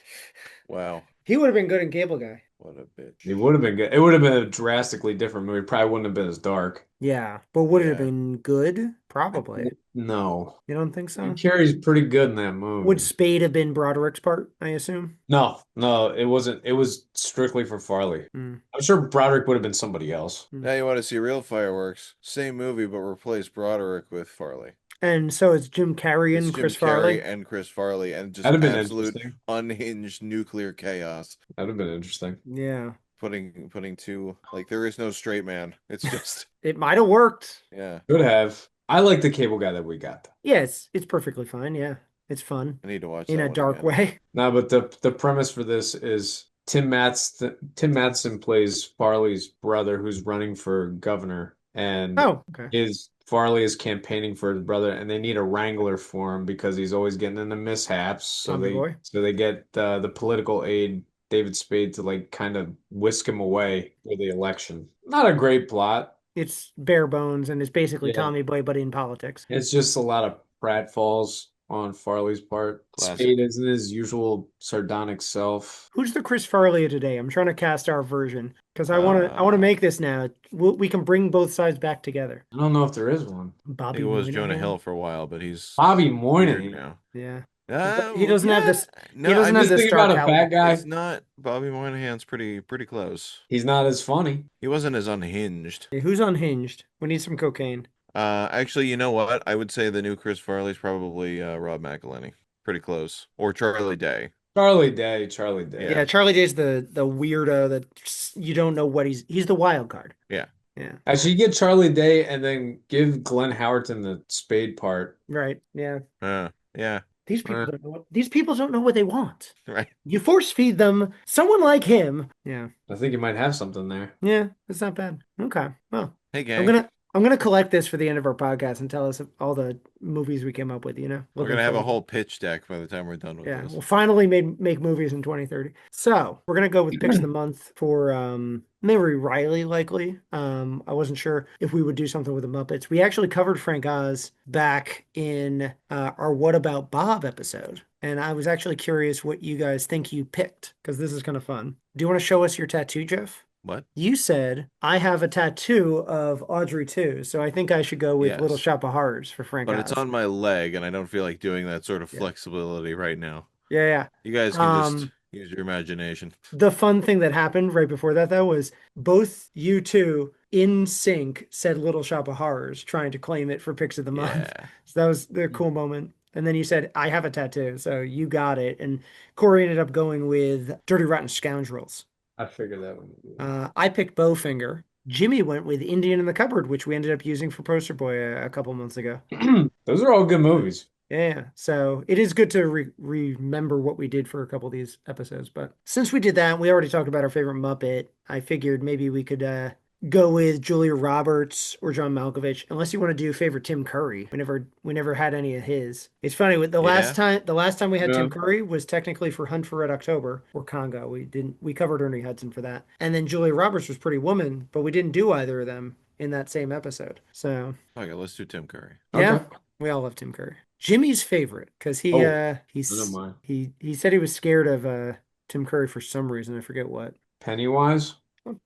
Wow, He would have been good in Cable Guy. what a bitch. It would have been good. It would have been a drastically different movie. Probably wouldn't have been as dark. Yeah. But would it have Yeah. been good? Probably. No. You don't think so? Carrey's pretty good in that Would movie. Spade have been Broderick's part, I assume? No, it wasn't. It was strictly for Farley. Mm. I'm sure Broderick would have been somebody else. Now you want to see real fireworks? Same movie, but replace Broderick with Farley. And so it's Jim Carrey It's and Jim Chris Carrey Farley. and Chris Farley, and just That'd have been absolute interesting. unhinged nuclear chaos. That'd have been interesting. Yeah. Putting two, like, there is no straight man. It's just It might have worked. yeah. Could have. I like the Cable Guy that we got. Yes, it's perfectly fine. Yeah. It's fun I need to watch in that a one dark again. way. No, but the premise for this is Tim Matheson plays Farley's brother who's running for governor, and Oh, okay. Farley is campaigning for his brother, and they need a wrangler for him because he's always getting into mishaps. So Tommy Boy. they get the political aide David Spade to like kind of whisk him away for the election. Not a great plot. It's bare bones and it's basically Yeah. Tommy Boy, but in politics. It's just a lot of pratfalls on Farley's part. Classic. Spade isn't his usual sardonic self. Who's the Chris Farley of today? I'm trying to cast our version because I want to make this now. We can bring both sides back together. I don't know if there is one. I Bobby think it was Jonah Moynihan. Hill for a while, but he's Bobby weird Moynihan. now. Yeah. Uh, He doesn't have yeah. this. No, he doesn't I have mean, the Think star about a caliber. bad guy. it's not Bobby Moynihan's pretty close. He's not as funny. He wasn't as unhinged. Who's unhinged? We need some cocaine. Actually, you know what? I would say the new Chris Farley's probably Rob McElhenney. Pretty close. Or Charlie Day. Charlie Day. Yeah, Charlie Day's the weirdo that you don't know what he's the wild card. Yeah. Yeah. Actually, you get Charlie Day and then give Glenn Howerton the spade part. Right. Yeah. Yeah. Uh, These people don't know what they want. Right. You force feed them someone like him. Yeah. I think you might have something there. Yeah, it's not bad. Okay. Well, Hey, I'm gang. gonna I'm gonna collect this for the end of our podcast and tell us all the movies we came up with, We're Looking gonna have a forward. whole pitch deck by the time we're done with Yeah, this. we'll finally make movies in 2030. So we're gonna go with picks of the month for Mary Reilly, likely. I wasn't sure if we would do something with the Muppets. We actually covered Frank Oz back in our What About Bob episode. And I was actually curious what you guys think you picked, because this is kind of fun. Do you want to show us your tattoo, Jeff? What? You said I have a tattoo of Audrey too, so I think I should go with Little Yes. Shop of Horrors for Frank But it's Oz. on my leg, and I don't feel like doing that sort of Yeah. flexibility right now. Yeah, You guys can yeah. just use your imagination. The fun thing that happened right before that though was both you two in sync said Little Shop of Horrors, trying to claim it for picks of the month. Yeah. So that was the cool moment. And then you said, I have a tattoo, so you got it. And Cory ended up going with Dirty Rotten Scoundrels. I figured that one. I picked Bowfinger. Jimmy went with Indian in the Cupboard, which we ended up using for Poster Boy a couple months ago. Those are all good movies. Yeah, so it is good to remember what we did for a couple of these episodes. But since we did that, we already talked about our favorite Muppet. I figured maybe we could go with Julia Roberts or John Malkovich, unless you want to do favorite Tim Curry. We never had any of his. It's funny with the Yeah. last time we had Yeah. Tim Curry was technically for Hunt for Red October or Congo. We covered Ernie Hudson for that, and then Julia Roberts was Pretty Woman, but we didn't do either of them in that same episode. So Okay, let's do Tim Curry. yeah, Okay. we all love Tim Curry. Jimmy's favorite because Oh, I don't mind. he said he was scared of Tim Curry for some reason. I forget what. Pennywise.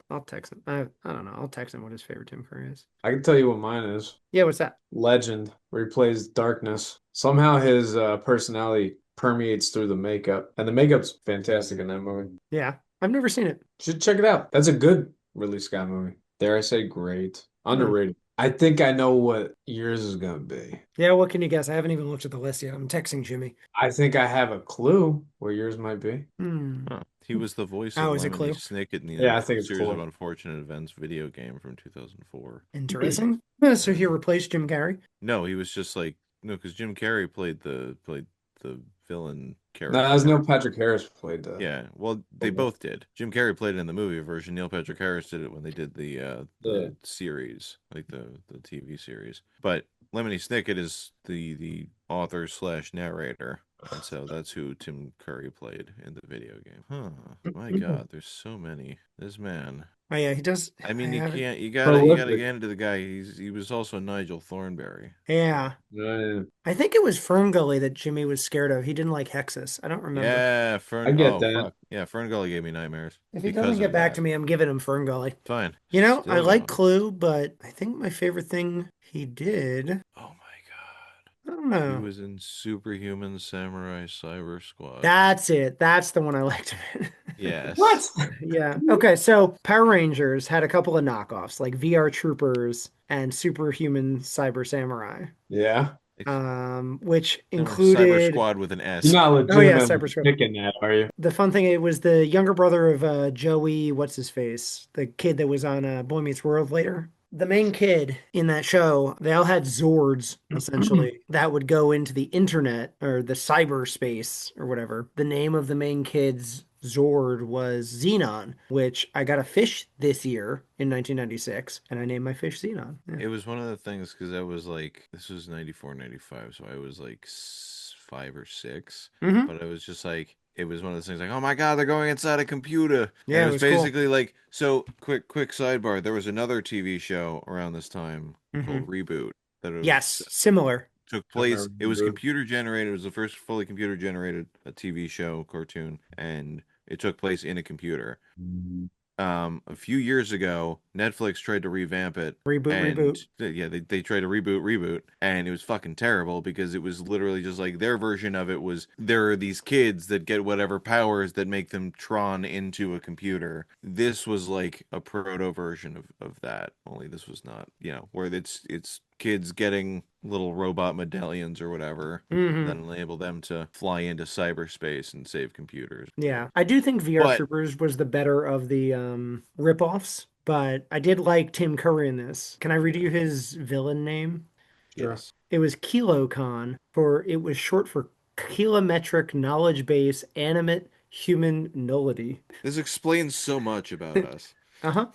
I'll text him. I don't know. I'll text him what his favorite Tim Curry is. I can tell you what mine is. Yeah, what's that? Legend, where he plays Darkness. Somehow his personality permeates through the makeup, and the makeup's fantastic in that movie. Yeah, I've never seen it. Should check it out. That's a good Ridley Scott movie. Dare I say great. Underrated. I think I know what yours is gonna be. Yeah, what can you guess? I haven't even looked at the list yet. I'm texting Jimmy. I think I have a clue where yours might be. Huh. He was the voice Oh, of is it Clue? Lemony Snicket in the Yeah, I think it's Series Clue. of Unfortunate Events video game from 2004. Interesting. Yeah, so he replaced Jim Carrey. No, he was just like no, because Jim Carrey played the villain No, character. as Neil Patrick Harris played that. Yeah, well, they both did. Jim Carrey played it in the movie version. Neil Patrick Harris did it when they did the series, like the TV series. But Lemony Snicket is the author slash narrator, and so that's who Tim Curry played in the video game. Huh? My God, there's so many. This man. Oh yeah, he does. I mean, you haven't- can't. You gotta Prolific. get into the guy. He was also Nigel Thornberry. Yeah, Yeah. I think it was Fern Gully that Jimmy was scared of. He didn't like Hexus. I don't remember. Yeah, Fern. I get oh, that. fuck. Yeah, Fern Gully gave me nightmares. If he because doesn't get of back that. to me, I'm giving him Fern Gully. Fine. I Still like going. Clue, but I think my favorite thing he did, Oh my God. I don't know. He was in Superhuman Samurai Cyber Squad. That's it. That's the one I liked him in. Yes. What? Yeah. Okay, so Power Rangers had a couple of knockoffs, like VR Troopers and Superhuman Cyber Samurai, Yeah. which No, Cyber included Squad with an S. You're not Oh, yeah, legitimately Cyber Squad. picking that, are you? the fun thing. It was the younger brother of Joey, what's his face, the kid that was on Boy Meets World later. The main kid in that show, they all had Zords, essentially, that would go into the internet or the cyberspace or whatever. The name of the main kid's Zord was Xenon, which I got a fish this year in 1996, and I named my fish Xenon. Yeah. It was one of the things because I was like, this was 94, 95, so I was like 5 or 6. Mhm. But I was just like, it was one of those things like, oh my God, they're going inside a computer. Yeah, And it it was was cool. basically like, so quick sidebar. There was another TV show around this time called Reboot that was, Yes, similar. took place. It was Reboot. computer generated. It was the first fully computer generated TV show cartoon, and it took place in a computer. A few years ago, Netflix tried to revamp it. Reboot. Yeah, they tried to reboot, and it was fucking terrible because it was literally just like their version of it was there are these kids that get whatever powers that make them Tron into a computer. This was like a proto version of that, only this was not, where it's kids getting little robot medallions or whatever that enable them to fly into cyberspace and save computers. Yeah, I do think VR But- Troopers was the better of the rip-offs, but I did like Tim Curry in this. Can I read you his villain name? Sure. Yes. It was KiloCon, for it was short for kilometric knowledge base animate human nullity. This explains so much about us. Uh-huh.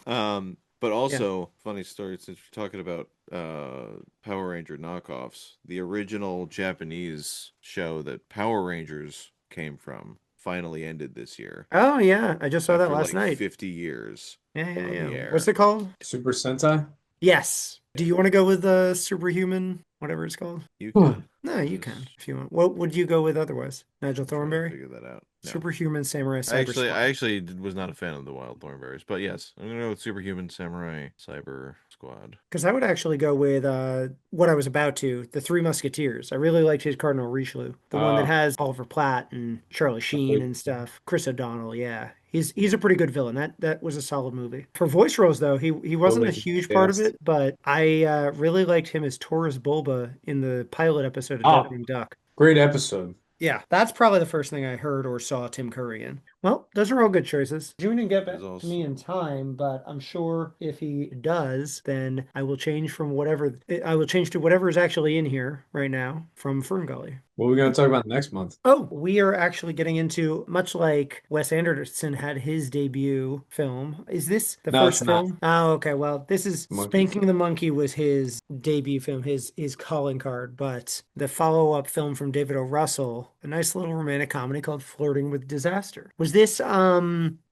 But Yeah. also, funny story, since we're talking about Power Ranger knockoffs, the original Japanese show that Power Rangers came from finally ended this year Oh yeah, I just saw that after last like night. 50 years Yeah, yeah, on yeah. the What's air. it called? Super Sentai? Yes. Do you want to go with superhuman, whatever it's called? You Huh. can. No, I you was can if you want. What would you go with otherwise? Nigel trying to Thornberry? figure that out. No. Superhuman Samurai I Cyber actually, I Squad. actually was not a fan of the Wild Thornberries, but yes, I'm gonna go with Superhuman Samurai Cyber Squad. Because I would actually go with what I was about to, the Three Musketeers. I really liked his Cardinal Richelieu, the one that Uh, has Oliver Platt and Charlie Sheen and stuff. Chris O'Donnell, yeah, he's a pretty good villain. That was a solid movie. For voice roles though, he wasn't a totally huge part of cast. it, but I really liked him as Taurus Bulba in the pilot episode of Oh, Darkwing Duck. great episode. Yeah, that's probably the first thing I heard or saw Tim Curry in. Well, those are all good choices. June didn't get Is back to also me in time, but I'm sure if he does, then I will change from whatever I will change to whatever is actually in here right now from Fern Gully. What are we going to talk about next month? Oh, we are actually getting into, much like Wes Anderson had his debut film. Is this the No, it's first not. film? Oh, okay. Well, this is Monkey Spanking film. the Monkey was his debut film, his calling card, but the follow-up film from David O. Russell, a nice little romantic comedy called Flirting with Disaster. Was this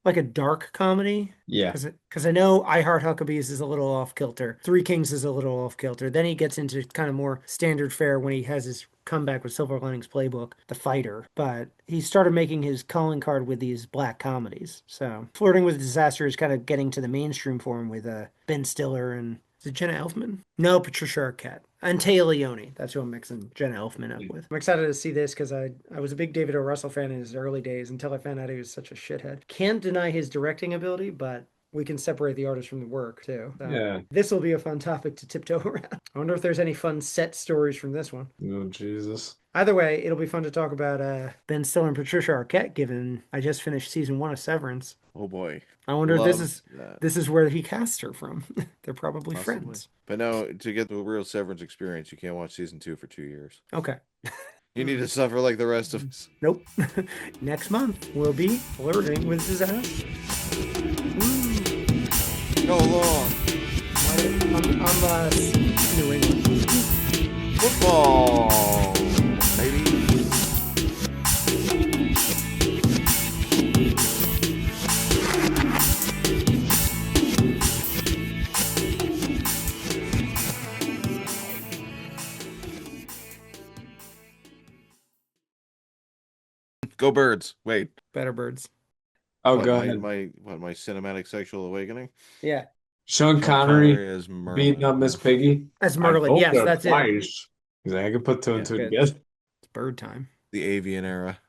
like a dark comedy? Yeah. Because I know I Heart Huckabees is a little off kilter. Three Kings is a little off kilter. Then he gets into kind of more standard fare when he has his comeback with Silver Linings Playbook, The Fighter. But he started making his calling card with these black comedies. So Flirting with Disaster is kind of getting to the mainstream for him with Ben Stiller and is it Jenna Elfman? No, Patricia Arquette. And Taya Leone. That's who I'm mixing Jenna Elfman up with. I'm excited to see this because I was a big David O. Russell fan in his early days until I found out he was such a shithead. Can't deny his directing ability, but we can separate the artist from the work too. So Yeah. this will be a fun topic to tiptoe around. I wonder if there's any fun set stories from this one. Oh, Jesus. Either way, it'll be fun to talk about Ben Stiller and Patricia Arquette, given I just finished season 1 of Severance. Oh boy, I wonder if love that. this is where he cast her from. They're probably Possibly. friends. But no, to get the real Severance experience, you can't watch season 2 for 2 years. Okay. You need to suffer like the rest of us. Nope. Next month we'll be flirting with disaster. Go along. I'm New England. Football, baby. Go Birds. Wait. Better birds. Oh, What, go my, ahead. my cinematic sexual awakening? Yeah. Sean Sean Connery as Merlin. beating up Miss Piggy. That's I Merlin. hope Yes, they're that's it. twice. Because I can put two and Yeah. two Good. together. It's bird time. The avian era.